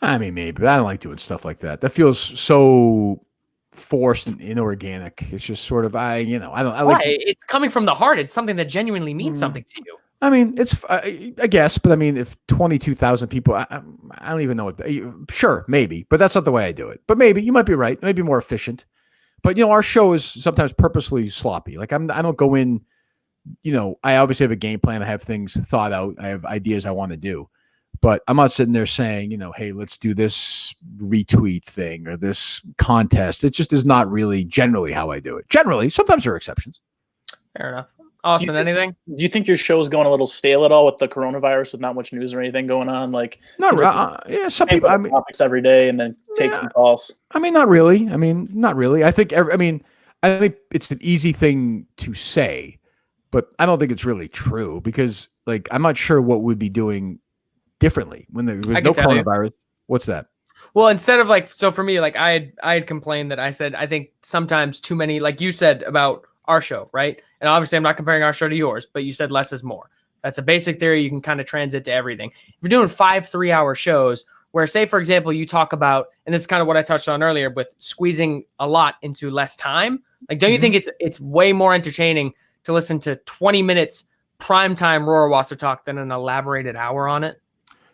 S2: I mean, maybe, but I don't like doing stuff like that. That feels so forced and inorganic. It's just sort of, I like,
S1: it's coming from the heart. It's something that genuinely means something to you.
S2: I mean, it's, I guess, but I mean, if 22,000 people, I don't even know what, sure, maybe, but that's not the way I do it. But maybe you might be right. Maybe more efficient. But, our show is sometimes purposely sloppy. Like I don't go in, I obviously have a game plan. I have things thought out. I have ideas I want to do, but I'm not sitting there saying, hey, let's do this retweet thing or this contest. It just is not really generally how I do it. Generally, sometimes there are exceptions.
S1: Fair enough. Austin, anything?
S3: Do you think your show's going a little stale at all with the coronavirus, with not much news or anything going on? Like,
S2: some people,
S3: topics every day and then take some calls.
S2: I mean, not really. I think it's an easy thing to say, but I don't think it's really true because, like, I'm not sure what we'd be doing differently when there was no coronavirus. What's that?
S1: Well, instead of like, so for me, like I had complained that I said, I think sometimes too many, like you said about our show, right? And obviously I'm not comparing our show to yours, but you said less is more. That's a basic theory. You can kind of transit to everything. If you're doing 5 3-hour shows where, say, for example, you talk about, and this is kind of what I touched on earlier with squeezing a lot into less time. Like, don't you think it's way more entertaining to listen to 20 minutes primetime Rohrwasser talk than an elaborated hour on it?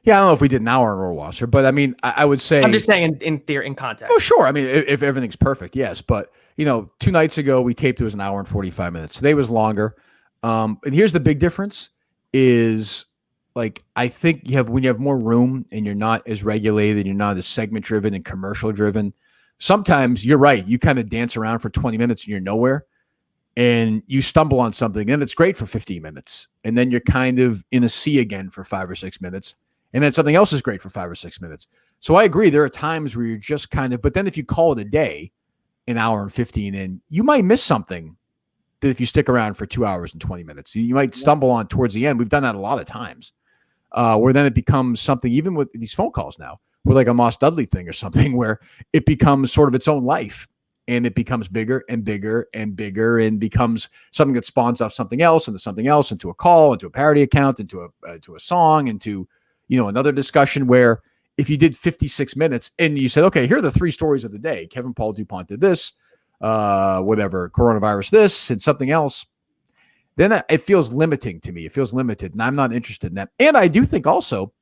S2: Yeah, I don't know if we did an hour on Rohrwasser, but I mean, I would say,
S1: I'm just saying in theory, in context.
S2: Oh, sure. I mean, if everything's perfect, yes. But 2 nights ago we taped, it was an hour and 45 minutes. Today was longer. And here's the big difference is, like, I think when you have more room and you're not as regulated, you're not as segment driven and commercial driven. Sometimes you're right. You kind of dance around for 20 minutes and you're nowhere, and you stumble on something, and it's great for 15 minutes. And then you're kind of in a sea again for 5 or 6 minutes. And then something else is great for 5 or 6 minutes. So I agree. There are times where you're just kind of, but then if you call it a day, an hour and 15 in, you might miss something that if you stick around for 2 hours and 20 minutes, you might stumble on towards the end. We've done that a lot of times. Where then it becomes something, even with these phone calls now, with like a Moss Dudley thing or something, where it becomes sort of its own life, and it becomes bigger and bigger and bigger, and becomes something that spawns off something else, into a call, into a parody account, into a song, into another discussion. Where if you did 56 minutes and you said, okay, here are the 3 stories of the day. Kevin Paul DuPont did this, whatever, coronavirus this, and something else. Then it feels limiting to me. It feels limited, and I'm not interested in that. And I do think also,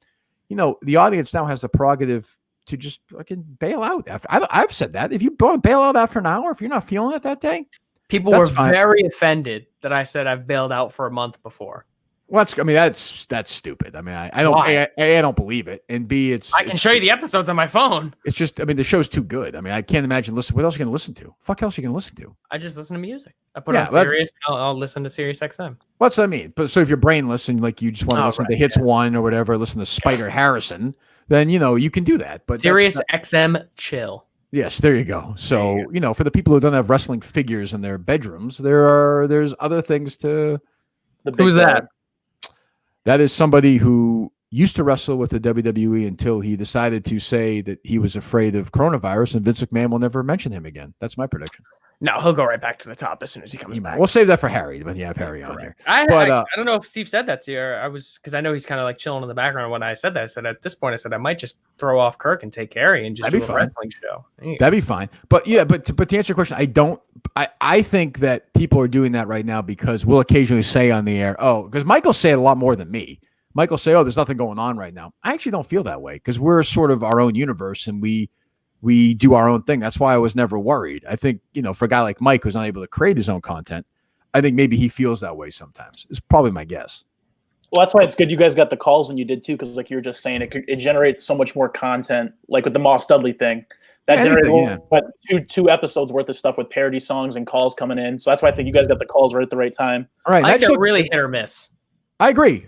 S2: the audience now has the prerogative to just fucking bail out. I've said that. If you want to bail out after an hour, if you're not feeling it that day,
S1: people were very offended that I said I've bailed out for a month before.
S2: Well, that's stupid. I mean, I don't. I don't believe it, and B,
S1: I can show you the episodes on my phone.
S2: It's just, I mean, the show's too good. I mean, I can't imagine what else are you gonna listen to? Fuck else are you gonna listen to?
S1: I just listen to music. I put on Sirius. I'll listen to Sirius XM.
S2: What's that mean? But so if you're brainless and like you just want to listen to Hits 1 or whatever, listen to Spider Harrison, then you can do that. But
S1: Sirius XM chill.
S2: Yes, there you go. So for the people who don't have wrestling figures in their bedrooms, there's other things to.
S1: Who's that?
S2: That is somebody who used to wrestle with the WWE until he decided to say that he was afraid of coronavirus, and Vince McMahon will never mention him again. That's my prediction.
S1: No, he'll go right back to the top as soon as he comes back.
S2: We'll save that for Harry when you have Harry on there.
S1: I don't know if Steve said that to you. Because I know he's kind of like chilling in the background when I said that. I said at this point, I might just throw off Kirk and take Harry and just do a wrestling show.
S2: That'd be fine. But yeah, but to answer your question, I think that people are doing that right now because we'll occasionally say on the air, because Michael say it a lot more than me. Michael say, there's nothing going on right now. I actually don't feel that way because we're sort of our own universe and we do our own thing. That's why I was never worried. I think, for a guy like Mike who's not able to create his own content, I think maybe he feels that way sometimes. It's probably my guess.
S3: Well, that's why it's good you guys got the calls when you did too, because like you were just saying, it generates so much more content, like with the Moss Dudley thing. That generated two episodes worth of stuff with parody songs and calls coming in. So that's why I think you guys got the calls right at the right time.
S2: All right.
S1: That's really hit or miss.
S2: I agree.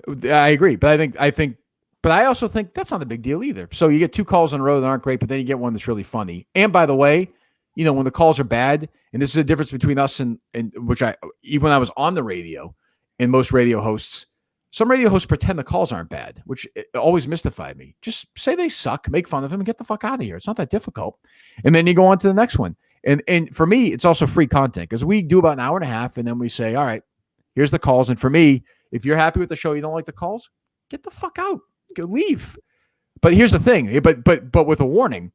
S2: But I also think that's not a big deal either. So you get 2 calls in a row that aren't great, but then you get one that's really funny. And by the way, when the calls are bad, and this is a difference between us and which even when I was on the radio and most radio hosts, some radio hosts pretend the calls aren't bad, which always mystified me. Just say they suck, make fun of them, and get the fuck out of here. It's not that difficult. And then you go on to the next one. And for me, it's also free content because we do about an hour and a half, and then we say, all right, here's the calls. And for me, if you're happy with the show, you don't like the calls, get the fuck out. Go leave. But here's the thing. But with a warning,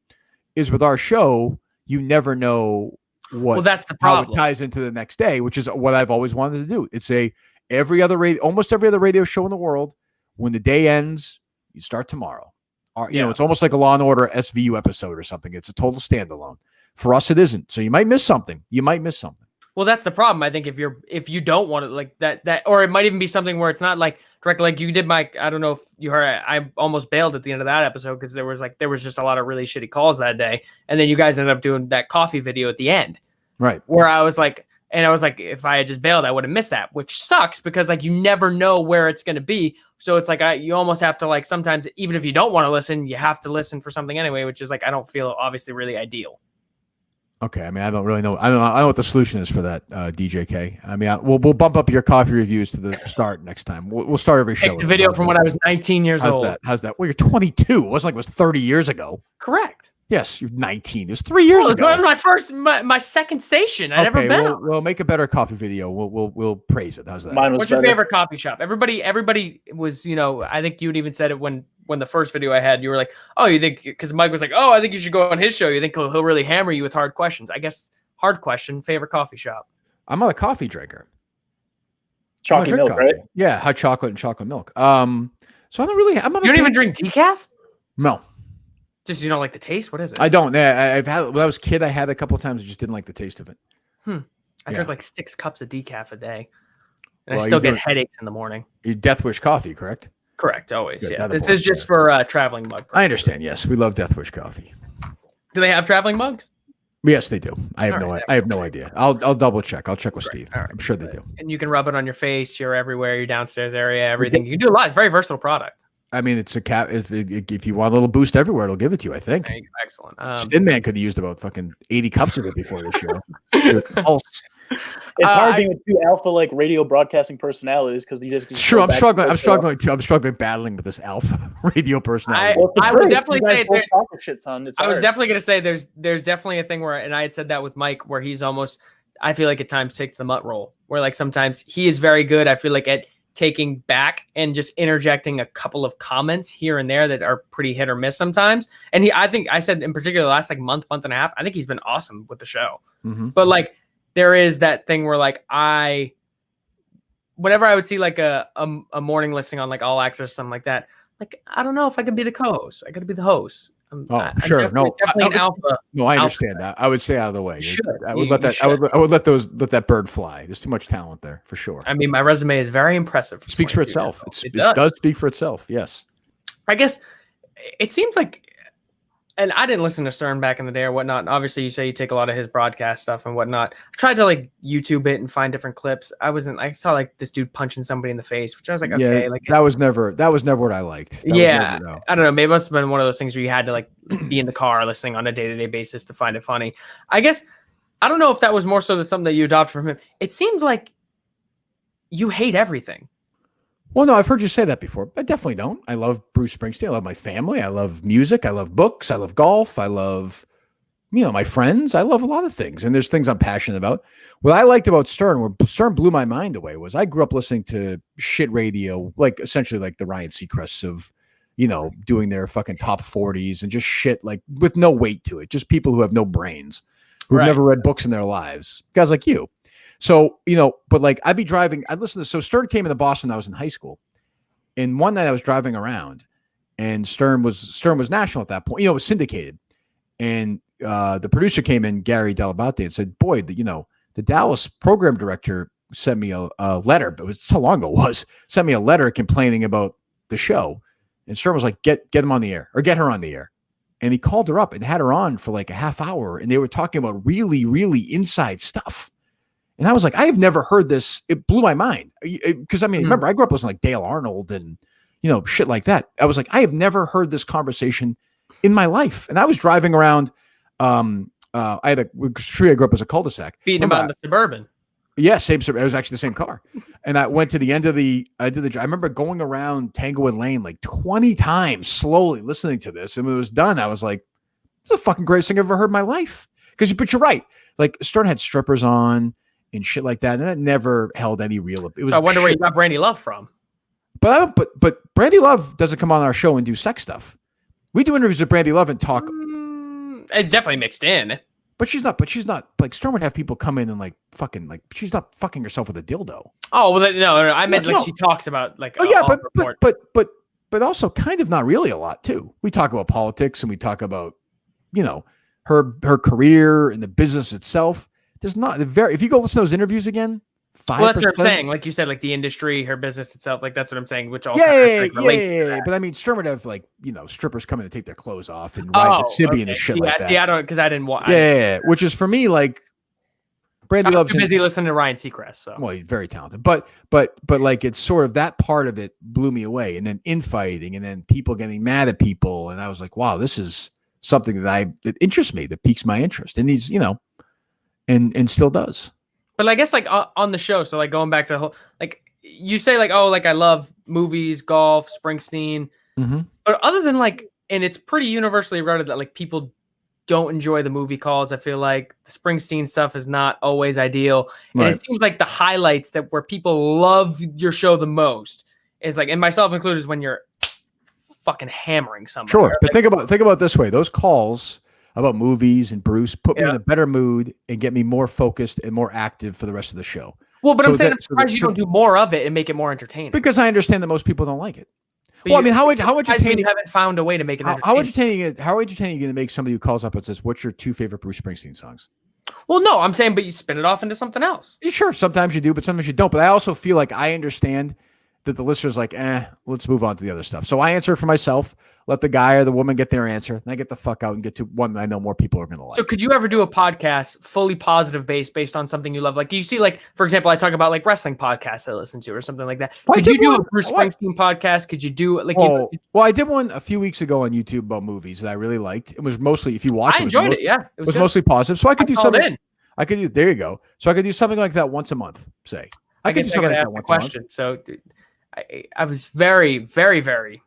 S2: is with our show, you never know
S1: that's the problem.
S2: How it ties into the next day, which is what I've always wanted to do. It's almost every other radio show in the world. When the day ends, you start tomorrow. It's almost like a Law and Order SVU episode or something. It's a total standalone. For us, it isn't. So you might miss something.
S1: Well, that's the problem. I think if you don't want it like that, or it might even be something where it's not like directly like you did, Mike. I don't know if you heard. I almost bailed at the end of that episode because there was just a lot of really shitty calls that day, and then you guys ended up doing that coffee video at the end,
S2: right?
S1: Where I was like, if I had just bailed, I would have missed that, which sucks because like you never know where it's going to be. So it's like you almost have to like sometimes even if you don't want to listen, you have to listen for something anyway, which is like I don't feel obviously really ideal.
S2: Okay, I mean, I don't really know. I don't know what the solution is for that, DJK. I mean, we'll bump up your coffee reviews to the start next time. We'll start every show.
S1: Take the video from when I was 19 years old.
S2: How's that? Well, you're 22. It wasn't like it was 30 years ago.
S1: Correct.
S2: Yes, you're 19. It was 3 years ago.
S1: My second station. I've never been.
S2: We'll make a better coffee video. We'll praise it. How's that?
S1: What's your favorite coffee shop? Everybody was, I think you'd even said it when the first video I had, you were like, oh, you think, because Mike was like, oh, I think you should go on his show. You think he'll really hammer you with hard questions? I guess hard question, favorite coffee shop.
S2: I'm not a coffee drinker.
S3: Chocolate milk, coffee. Right?
S2: Yeah, hot chocolate and chocolate milk. So I don't really.
S1: You don't even drink decaf?
S2: No.
S1: Just you don't like the taste? What is it?
S2: I don't. I've had when I was a kid. I had a couple of times. I just didn't like the taste of it.
S1: I drink like 6 cups of decaf a day, and I still get headaches in the morning.
S2: You Death Wish coffee, correct?
S1: Correct, always. Good, yeah, this is just for traveling mug purposes.
S2: I understand. Yes, we love Death Wish coffee.
S1: Do they have traveling mugs?
S2: Yes, they do. I have no idea. I'll double check. I'll check with Steve.
S1: Right,
S2: I'm sure they do.
S1: And you can rub it on your face. You're everywhere. Your downstairs area. Everything. You can do a lot. It's a very versatile product.
S2: I mean, it's a cap. If you want a little boost everywhere, it'll give it to you. I think.
S1: Excellent.
S2: Tin Man could have used about fucking 80 cups of it before this show.
S3: It's hard being with two alpha like radio broadcasting personalities because you just.
S2: True. I'm struggling. I'm struggling battling with this alpha radio personality.
S1: I would definitely say
S3: shit ton.
S1: I was definitely gonna say there's definitely a thing where, and I had said that with Mike, where he's almost. I feel like at times takes the mutt role, where like sometimes he is very good. I feel like at taking back and just interjecting a couple of comments here and there that are pretty hit or miss sometimes. And I think I said in particular the last like month and a half, I think he's been awesome with the show. Mm-hmm. But like there is that thing where like whenever I would see like a morning listing on like All Access or something like that, like I don't know if I can be the co-host. I got to be the host.
S2: Sure.
S1: Definitely an alpha.
S2: No, I understand that. I would stay out of the way. I would let that. I would let that bird fly. There's too much talent there for sure.
S1: I mean, my resume is very impressive.
S2: It speaks for itself. It does speak for itself. Yes.
S1: I guess it seems like, and I didn't listen to Stern back in the day or whatnot. Obviously, you say you take a lot of his broadcast stuff and whatnot. I tried to like YouTube it and find different clips. I saw like this dude punching somebody in the face, which I was like, okay,
S2: yeah,
S1: like
S2: that was never what I liked.
S1: I don't know. Maybe it must have been one of those things where you had to like be in the car listening on a day-to-day basis to find it funny. I guess I don't know if that was more so than something that you adopted from him. It seems like you hate everything.
S2: Well, no, I've heard you say that before. I definitely don't. I love Bruce Springsteen. I love my family. I love music. I love books. I love golf. I love, my friends. I love a lot of things. And there's things I'm passionate about. What I liked about Stern, where Stern blew my mind away, was I grew up listening to shit radio, like essentially like the Ryan Seacrests of, doing their fucking top 40s and just shit like with no weight to it. Just people who have no brains, who've never read books in their lives. Guys like you. So, but like I'd be driving, so Stern came into Boston when I was in high school. And one night I was driving around and Stern was national at that point, it was syndicated. And the producer came in, Gary Delabate, and said, boy, the Dallas program director sent me a letter, but it's how long ago it was, sent me a letter complaining about the show. And Stern was like, get him on the air or get her on the air. And he called her up and had her on for like a half hour. And they were talking about really, really inside stuff. And I was like, I have never heard this. It blew my mind. Because, remember, I grew up listening to like Dale Arnold and, shit like that. I was like, I have never heard this conversation in my life. And I was driving around. I had a tree I grew up as a cul-de-sac.
S1: Beating him out in the Suburban.
S2: Yeah, same. It was actually the same car. And I went to the end of I remember going around Tanglewood Lane like 20 times slowly listening to this. And when it was done, I was like, this is the fucking greatest thing I've ever heard in my life. But you're right. Like Stern had strippers on and shit like that, and that never held any real. It was.
S1: So I wonder where you got Brandy Love from.
S2: But Brandy Love doesn't come on our show and do sex stuff. We do interviews with Brandy Love and talk.
S1: It's definitely mixed in.
S2: But she's not. Like Stern would have people come in and like fucking like she's not fucking herself with a dildo.
S1: Oh well, no. I meant she talks about like.
S2: Oh yeah, but also kind of not really a lot too. We talk about politics and we talk about, her career and the business itself. There's not if you go listen to those interviews again, 5%.
S1: Well, that's what I'm saying. Like you said, like the industry, her business itself, like that's what I'm saying. Which all
S2: relates to that. But Stern would have like strippers coming to take their clothes off and ride the Sibian and shit like that.
S1: Yeah, I don't because I didn't watch.
S2: Yeah, which is for me like Brandy Love's
S1: too busy listening to Ryan Seacrest. So
S2: he's very talented, but like it's sort of that part of it blew me away, and then infighting, and then people getting mad at people, and I was like, wow, this is something that interests me, that piques my interest, and he's and still does.
S1: But I guess like on the show, so like going back to the whole, like you say like, oh, like I love movies, golf, Springsteen. Mm-hmm. But other than like, and it's pretty universally regarded that like people don't enjoy the movie calls. I feel like the Springsteen stuff is not always ideal. And it seems like the highlights that where people love your show the most is like, and myself included, is when you're fucking hammering somebody.
S2: Sure. But think about it this way. Those calls about movies and Bruce put me in a better mood and get me more focused and more active for the rest of the show.
S1: Well, but I'm saying I'm surprised you don't do more of it and make it more entertaining.
S2: Because I understand that most people don't like it. Well, I mean, how entertaining?
S1: You haven't found a way to make it entertaining.
S2: How entertaining are you going to make somebody who calls up and says, "What's your 2 favorite Bruce Springsteen songs?"
S1: Well, no, I'm saying, but you spin it off into something else.
S2: Yeah, sure, sometimes you do, but sometimes you don't. But I also feel like I understand that the listener's like, let's move on to the other stuff. So I answer for myself. Let the guy or the woman get their answer. And I get the fuck out and get to one that I know more people are going to like.
S1: So could you ever do a podcast fully positive based on something you love? Like you see, like, for example, I talk about like wrestling podcasts I listen to or something like that. Could you do a Bruce Springsteen podcast? Could you do like,
S2: well, I did one a few weeks ago on YouTube about movies that I really liked. It was mostly, if you watch it,
S1: I enjoyed it. Yeah.
S2: It was mostly positive. So I could do something. I could do, there you go. So I could do something like that once a month, say.
S1: I guess I got to ask the question. So I was very, very, very,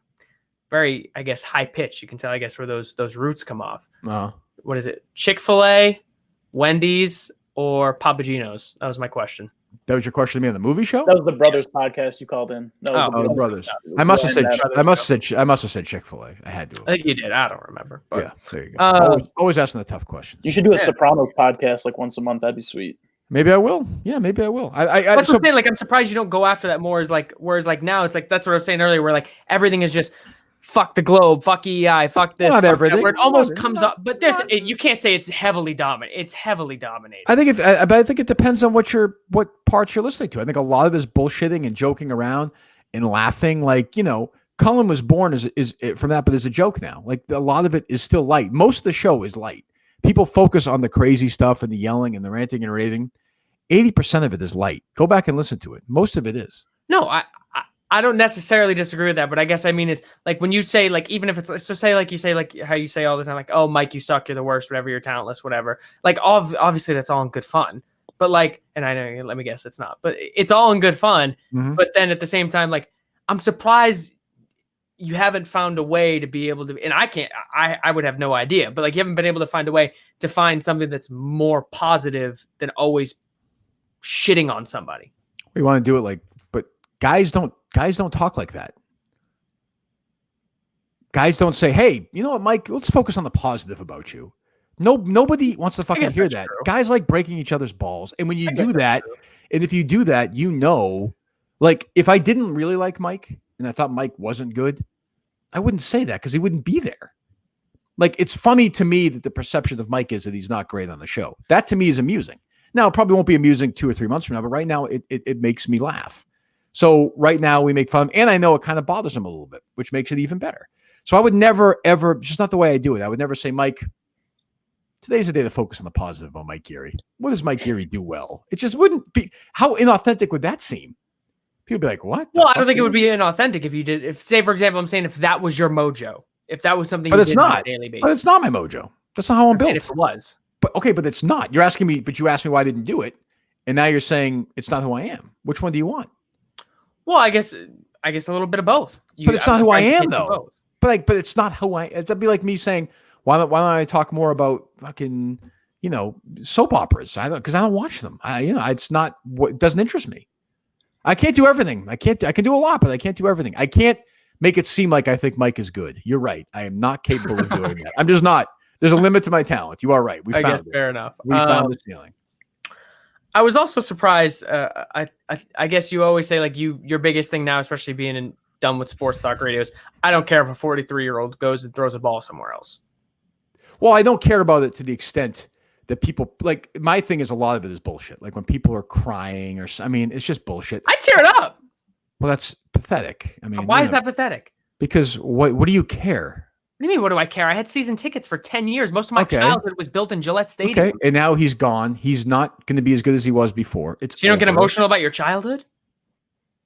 S1: very, I guess, high pitch. You can tell, I guess, where those roots come off. What is it? Chick-fil-A, Wendy's, or Papa Gino's? That was my question.
S2: That was your question to me on the movie show?
S3: That was the Brothers podcast you called in.
S2: No, the Brothers. I must have said Chick-fil-A. I had to.
S1: I think you did. I don't remember. But,
S2: yeah, there you go. Always asking the tough questions.
S3: You should do a Sopranos podcast like once a month. That'd be sweet.
S2: Maybe I will. Yeah, maybe I will.
S1: That's what I'm saying. Like, I'm surprised you don't go after that more. Whereas like now, it's like that's what I was saying earlier. Where like everything is just fuck the globe, fuck EI, fuck this.
S2: Not everything.
S1: Where it almost comes up, but you can't say it's heavily dominant. It's heavily dominated.
S2: I think it depends on what parts you're listening to. I think a lot of it is bullshitting and joking around and laughing. Like, you know, Cullen was born is from that, but there's a joke now. Like a lot of it is still light. Most of the show is light. People focus on the crazy stuff and the yelling and the ranting and raving. 80% of it is light. Go back and listen to it. Most of it is.
S1: No, I don't necessarily disagree with that, but I guess I mean is like when you say like even if it's so say like you say like how you say all the time like, oh Mike, you suck, you're the worst, whatever, you're talentless, whatever. Like obviously that's all in good fun. But like, and I know, let me guess, it's not, but it's all in good fun. Mm-hmm. But then at the same time, like I'm surprised you haven't found a way to be able to, and I would have no idea, but like you haven't been able to find a way to find something that's more positive than always shitting on somebody.
S2: We want to do it like, but guys don't talk like that. Guys don't say, hey, you know what, Mike, let's focus on the positive about you. Nobody wants to fucking hear that. True. Guys like breaking each other's balls. And when you do that, and if you do that, you know, like if I didn't really like Mike and I thought Mike wasn't good, I wouldn't say that because he wouldn't be there. Like, it's funny to me that the perception of Mike is that he's not great on the show. That to me is amusing. Now, it probably won't be amusing 2 or 3 months from now, but right now it makes me laugh. So right now we make fun of him, and I know it kind of bothers him a little bit, which makes it even better. So I would never, ever, just not the way I do it. I would never say, Mike, today's the day to focus on the positive on Mike Geary. What does Mike Geary do well? It just wouldn't be, how inauthentic would that seem? People would be like, what?
S1: Well, I don't think it would be inauthentic if you did, if say, for example, I'm saying if that was your mojo, if that was something
S2: but
S1: you
S2: it's
S1: did
S2: not.
S1: on a daily basis.
S2: But it's not my mojo. That's not how I'm built.
S1: If it was.
S2: But okay, but it's not. You're asking me, but you asked me why I didn't do it. And now you're saying it's not who I am. Which one do you want?
S1: Well, I guess a little bit of both.
S2: But it's not who I am, though. But it's not who I. It'd be like me saying, why don't I talk more about fucking, soap operas? Because I don't watch them. It's not what, it doesn't interest me. I can't do everything. I can do a lot, but I can't do everything. I can't make it seem like I think Mike is good. You're right. I am not capable of doing that. I'm just not. There's a limit to my talent. You are right.
S1: I guess fair enough.
S2: We found this feeling.
S1: I was also surprised. I guess you always say like your biggest thing now, especially being done with sports talk radios. I don't care if a 43-year-old goes and throws a ball somewhere else.
S2: Well, I don't care about it to the extent that people like. My thing is a lot of it is bullshit. Like when people are crying or it's just bullshit.
S1: I tear it up.
S2: Well, that's pathetic.
S1: Why is that pathetic?
S2: Because what do you care?
S1: What do you mean, what do I care? I had season tickets for 10 years. Most of my childhood was built in Gillette Stadium.
S2: Okay, and now he's gone. He's not going to be as good as he was before.
S1: So you don't get emotional about your childhood?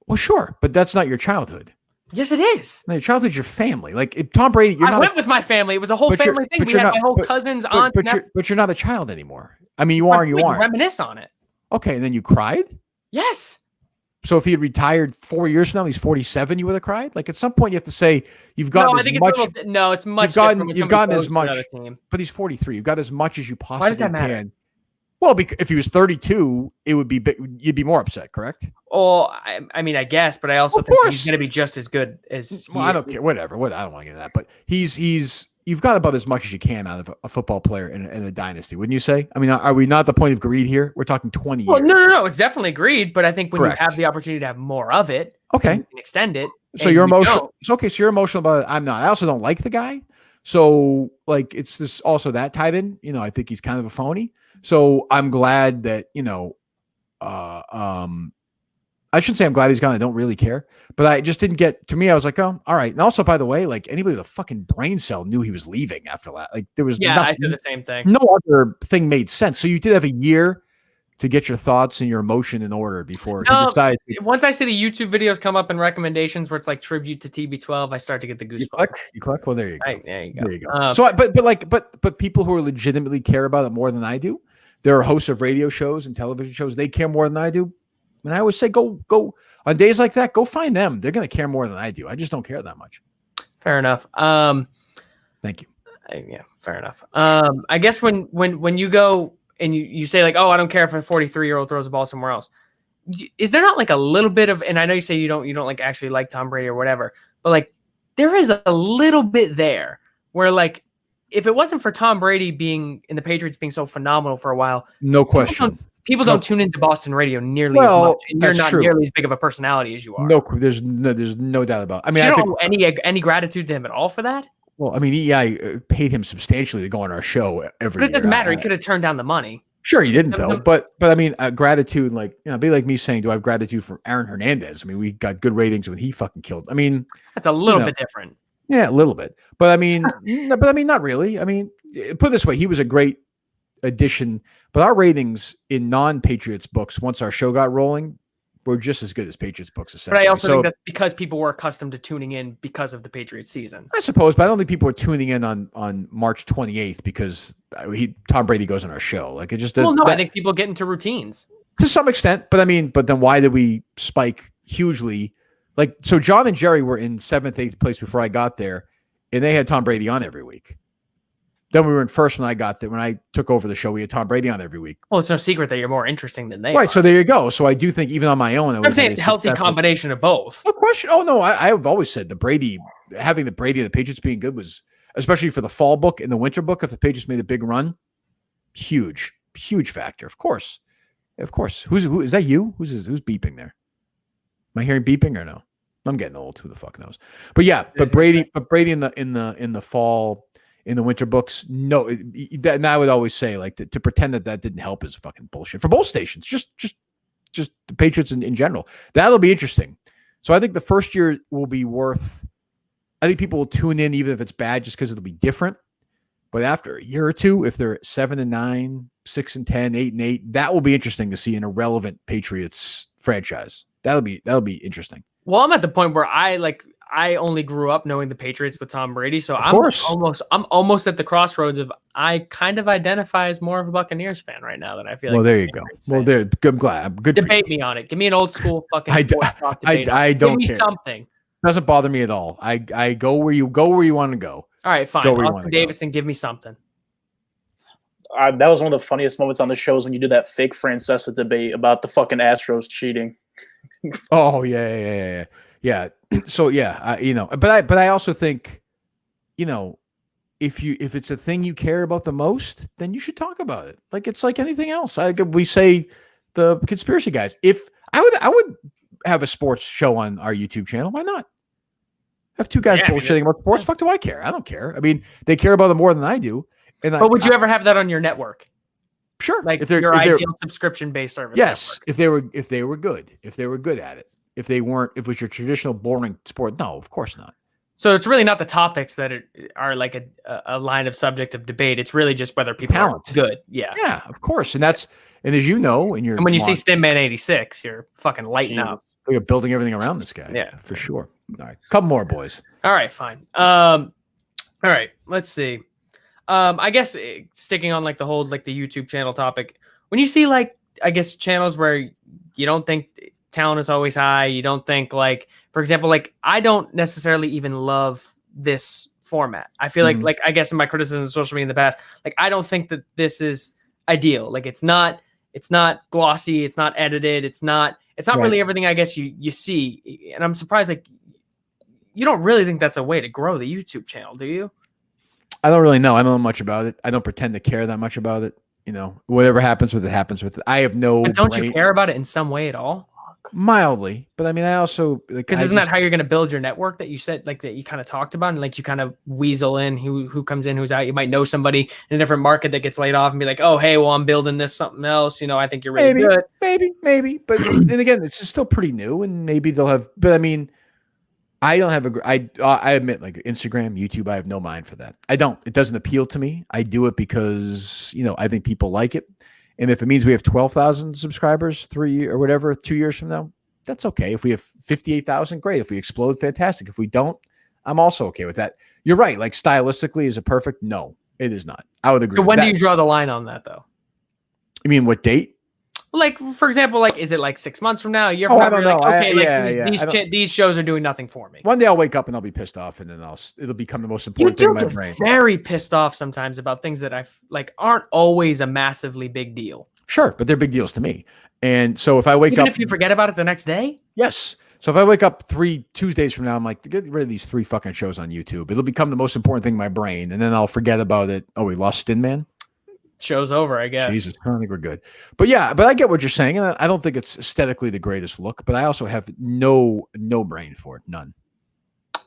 S2: Well, sure, but that's not your childhood.
S1: Yes, it is.
S2: No, your childhood's your family. Like if Tom Brady, I
S1: went with my family. It was a whole family thing. We had my whole cousins, aunt.
S2: But you're not a child anymore. You are and you aren't.
S1: Reminisce on it.
S2: Okay, and then you cried?
S1: Yes.
S2: So if he had retired 4 years from now, he's 47, you would have cried? Like at some point you have to say you've gotten as much.
S1: It's much different.
S2: You've gotten as much, but he's 43. You've got as much as you possibly can. Why does that matter? Well, because if he was 32, you'd be more upset, correct?
S1: Oh, I mean, I guess, but I also think he's going to be just as good as.
S2: Well, I don't care. Whatever. I don't want to get that, but you've got about as much as you can out of a football player in a dynasty, wouldn't you say? I mean, are we not at the point of greed here? We're talking 20 years.
S1: No. It's definitely greed, but I think when you have the opportunity to have more of it,
S2: okay,
S1: you can extend it.
S2: So you're emotional. It's okay. So you're emotional about it. I'm not. I also don't like the guy. So like, it's this also that tied in. I think he's kind of a phony. So I'm glad that I shouldn't say I'm glad he's gone. I don't really care, but I just didn't get. To me, I was like, oh, all right. And also, by the way, like anybody with a fucking brain cell knew he was leaving after that. Like there was
S1: I said the same thing.
S2: No other thing made sense. So you did have a year to get your thoughts and your emotion in order before you decide.
S1: Once I see the YouTube videos come up in recommendations where it's like tribute to TB12, I start to get the goosebumps.
S2: You click. Well, there you go.
S1: There you go.
S2: There you go. So, but people who legitimately care about it more than I do. There are hosts of radio shows and television shows. They care more than I do. And I always say, go on days like that, go find them. They're going to care more than I do. I just don't care that much.
S1: Fair enough.
S2: Thank you.
S1: Yeah, fair enough. I guess when you go and you say like, oh, I don't care if a 43-year-old throws a ball somewhere else. Is there not like a little bit of, and I know you say you don't like actually like Tom Brady or whatever, but like there is a little bit there where like, if it wasn't for Tom Brady being in the Patriots being so phenomenal for a while,
S2: no question.
S1: People don't tune into Boston radio nearly as much, and you're not nearly as big of a personality as you are.
S2: No, there's no doubt about it. I mean,
S1: I don't owe any gratitude to him at all for that.
S2: Well, I mean, EI paid him substantially to go on our show every year.
S1: But it doesn't matter. He could have turned down the money.
S2: Sure, he didn't though. But I mean, gratitude, like be like me saying, do I have gratitude for Aaron Hernandez? I mean, we got good ratings when he fucking killed. I mean,
S1: that's a little bit different.
S2: Yeah, a little bit. But I mean, not really. I mean, put it this way, he was a great addition, but our ratings in non-Patriots books, once our show got rolling, were just as good as Patriots books, essentially.
S1: But I also think that's because people were accustomed to tuning in because of the Patriots season.
S2: I suppose, but I don't think people were tuning in on March 28th because Tom Brady goes on our show. Like it just
S1: I think people get into routines.
S2: To some extent, but I mean, but then why did we spike hugely? Like, so John and Jerry were in 7th, 8th place before I got there, and they had Tom Brady on every week. Then we were in first when I got there. When I took over the show, we had Tom Brady on every week.
S1: Well, it's no secret that you're more interesting than they
S2: are.
S1: Right,
S2: so there you go. So I do think even on my own,
S1: I'm saying it's a healthy combination of both.
S2: No question. Oh, no, I've always said having the Brady and the Patriots being good was, especially for the fall book and the winter book, if the Patriots made a big run, huge factor. Of course. Who is that you? Who's beeping there? Am I hearing beeping or no? I'm getting old. Who the fuck knows? But yeah, but Brady in the fall, in the winter books, no. And I would always say like to pretend that didn't help is fucking bullshit for both stations. Just the Patriots in general. That'll be interesting. So I think the first year will be worth. I think people will tune in even if it's bad, just because it'll be different. But after a year or two, if they're 7-9, 6-10, 8-8, that will be interesting to see in a relevant Patriots franchise. That'll be interesting.
S1: Well, I'm at the point where I only grew up knowing the Patriots with Tom Brady, so I'm almost at the crossroads of I kind of identify as more of a Buccaneers fan right now than I feel.
S2: Well, there you go. Well, I'm glad. Good.
S1: Debate me on it. Give me an old school fucking sports talk debate.
S2: I don't
S1: Give me
S2: care.
S1: something.
S2: Doesn't bother me at all. I go where you want to go.
S1: All right, fine. Austin Davison, give me something.
S3: That was one of the funniest moments on the shows when you did that fake Francesa debate about the fucking Astros cheating.
S2: Oh yeah. So yeah, but I also think, if it's a thing you care about the most, then you should talk about it. Like it's like anything else. We say the conspiracy guys. If I would have a sports show on our YouTube channel, why not? Have two guys bullshitting about sports. Fuck do I care? I don't care. I mean, they care about it more than I do.
S1: But would you ever have that on your network?
S2: Sure.
S1: Like if your ideal subscription-based service.
S2: Yes. Network. If they were good at it. If they weren't, if it was your traditional boring sport, no, of course not.
S1: So it's really not the topics that are like a line of subject of debate. It's really just whether people are good. Yeah.
S2: Yeah, of course. And as you know, and
S1: when you see Stimman 86, you're fucking lighting up.
S2: You're building everything around this guy.
S1: Yeah.
S2: For sure. All right. Couple more, boys.
S1: All right, fine. All right, let's see. I guess sticking on like the whole like the YouTube channel topic, when you see like I guess channels where you don't think talent is always high. You don't think like, for example, like I don't necessarily even love this format. I feel like I guess in my criticism of social media in the past, like I don't think that this is ideal. Like it's not glossy, it's not edited, it's not really everything I guess you see. And I'm surprised like you don't really think that's a way to grow the YouTube channel, do you?
S2: I don't really know. I don't know much about it. I don't pretend to care that much about it. You know, whatever happens with it happens with it. I have no.
S1: But don't you care about it in some way at all?
S2: Mildly, but I mean, I also like
S1: because isn't that how you're going to build your network that you said like that you kind of talked about and like you kind of weasel in who comes in, who's out. You might know somebody in a different market that gets laid off and be like, oh hey, well I'm building this something else. You know, I think you're really good.
S2: Maybe, but then again, it's just still pretty new, and maybe they'll have. But I mean, I don't have I admit like Instagram, YouTube, I have no mind for that. I don't. It doesn't appeal to me. I do it because I think people like it. And if it means we have 12,000 subscribers 2 years from now, that's okay. If we have 58,000, great. If we explode, fantastic. If we don't, I'm also okay with that. You're right. Like stylistically, is it perfect? No, it is not. I would agree.
S1: So when do you draw the line on that though?
S2: You mean what date?
S1: Like, for example, like, is it like 6 months from now? You're
S2: I don't know.
S1: Like, okay, these shows are doing nothing for me.
S2: One day I'll wake up and I'll be pissed off, and then it'll become the most important thing in my brain.
S1: Very pissed off sometimes about things that I like aren't always a massively big deal.
S2: Sure, but they're big deals to me. And so if I wake up,
S1: even if you forget about it the next day,
S2: yes. So if I wake up 3 Tuesdays from now, I'm like, get rid of these 3 fucking shows on YouTube. It'll become the most important thing in my brain, and then I'll forget about it. Oh, we lost Stin Man.
S1: Show's over, I guess.
S2: Jesus, I don't think we're good. But yeah, but I get what you're saying, and I don't think it's aesthetically the greatest look, but I also have no brain for it, none.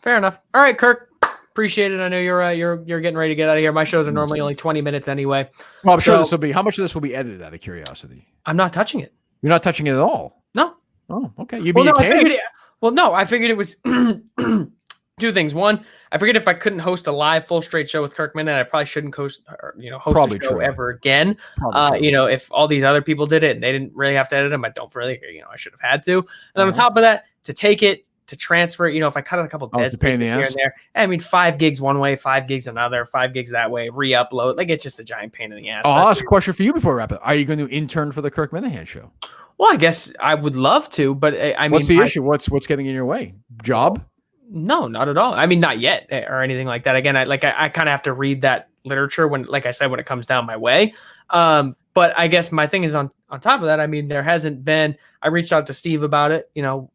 S1: Fair enough. All right, Kirk, appreciate it. I know you're getting ready to get out of here. My shows are normally only 20 minutes anyway.
S2: Well, I'm sure this will be. How much of this will be edited out of curiosity?
S1: I'm not touching it.
S2: You're not touching it at all.
S1: No.
S2: Oh, okay.
S1: I figured it was 2 things. One, I figured if I couldn't host a live full straight show with Kirk Minihane, I probably shouldn't host a show ever again. If all these other people did it and they didn't really have to edit them, I don't really, I should have had to. And then on top of that, to take it, to transfer it, if I cut out a couple dead spaces here and there, I mean, 5 gigs one way, 5 gigs another, 5 gigs that way, re-upload, like it's just a giant pain in the ass.
S2: Oh, I'll ask a question for you before we wrap it. Are you going to intern for the Kirk Minihane show?
S1: Well, I guess I would love to, but I mean,
S2: what's the issue? What's getting in your way? Job?
S1: No, not at all. I mean, not yet or anything like that. Again, I kind of have to read that literature when it comes down my way. But I guess my thing is on top of that. I mean, there hasn't been. I reached out to Steve about it.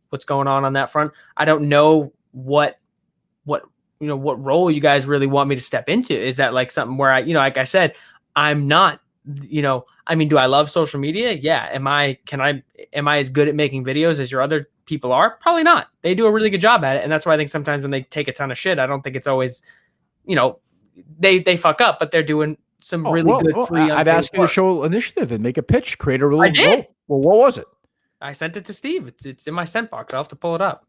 S1: What's going on that front. I don't know what role you guys really want me to step into. Is that like something where like I said, I'm not. I mean, do I love social media? Yeah. Am I as good at making videos as your other people are? Probably not. They do a really good job at it. And that's why I think sometimes when they take a ton of shit, I don't think it's always, they fuck up, but they're doing some really good free.
S2: I've asked you to show initiative and make a pitch, create a really good. Well, what was it?
S1: I sent it to Steve. It's in my sent box. I'll have to pull it up.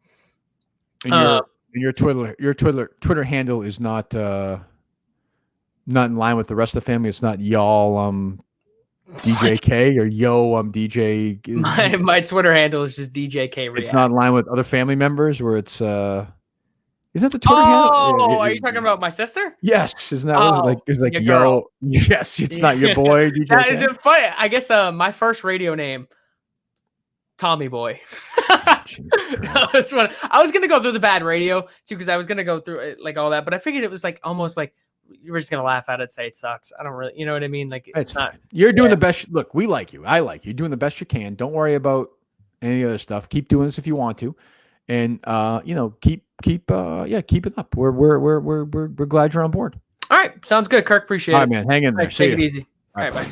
S2: And your Twitter handle is not in line with the rest of the family. It's not y'all DJK or yo DJ.
S1: My Twitter handle is just DJK React.
S2: It's not in line with other family members where it's isn't that the Twitter handle?
S1: Oh, are you talking about my sister?
S2: Yes, isn't that it's like yo? Yes, it's not your boy DJK.
S1: It's funny. I guess my first radio name, Tommy Boy. I was gonna go through the bad radio too because I was gonna go through it, like all that, but I figured it was like almost like you were just gonna laugh at it, say it sucks. I don't really, you know what I mean? Like it's not.
S2: You're doing the best. Look, we like you. I like you. You're doing the best you can. Don't worry about any other stuff. Keep doing this if you want to, and keep it up. We're glad you're on board.
S1: All right, sounds good, Kirk. Appreciate it.
S2: All right, man. Hang in there.
S1: Take it easy.
S2: All right, bye.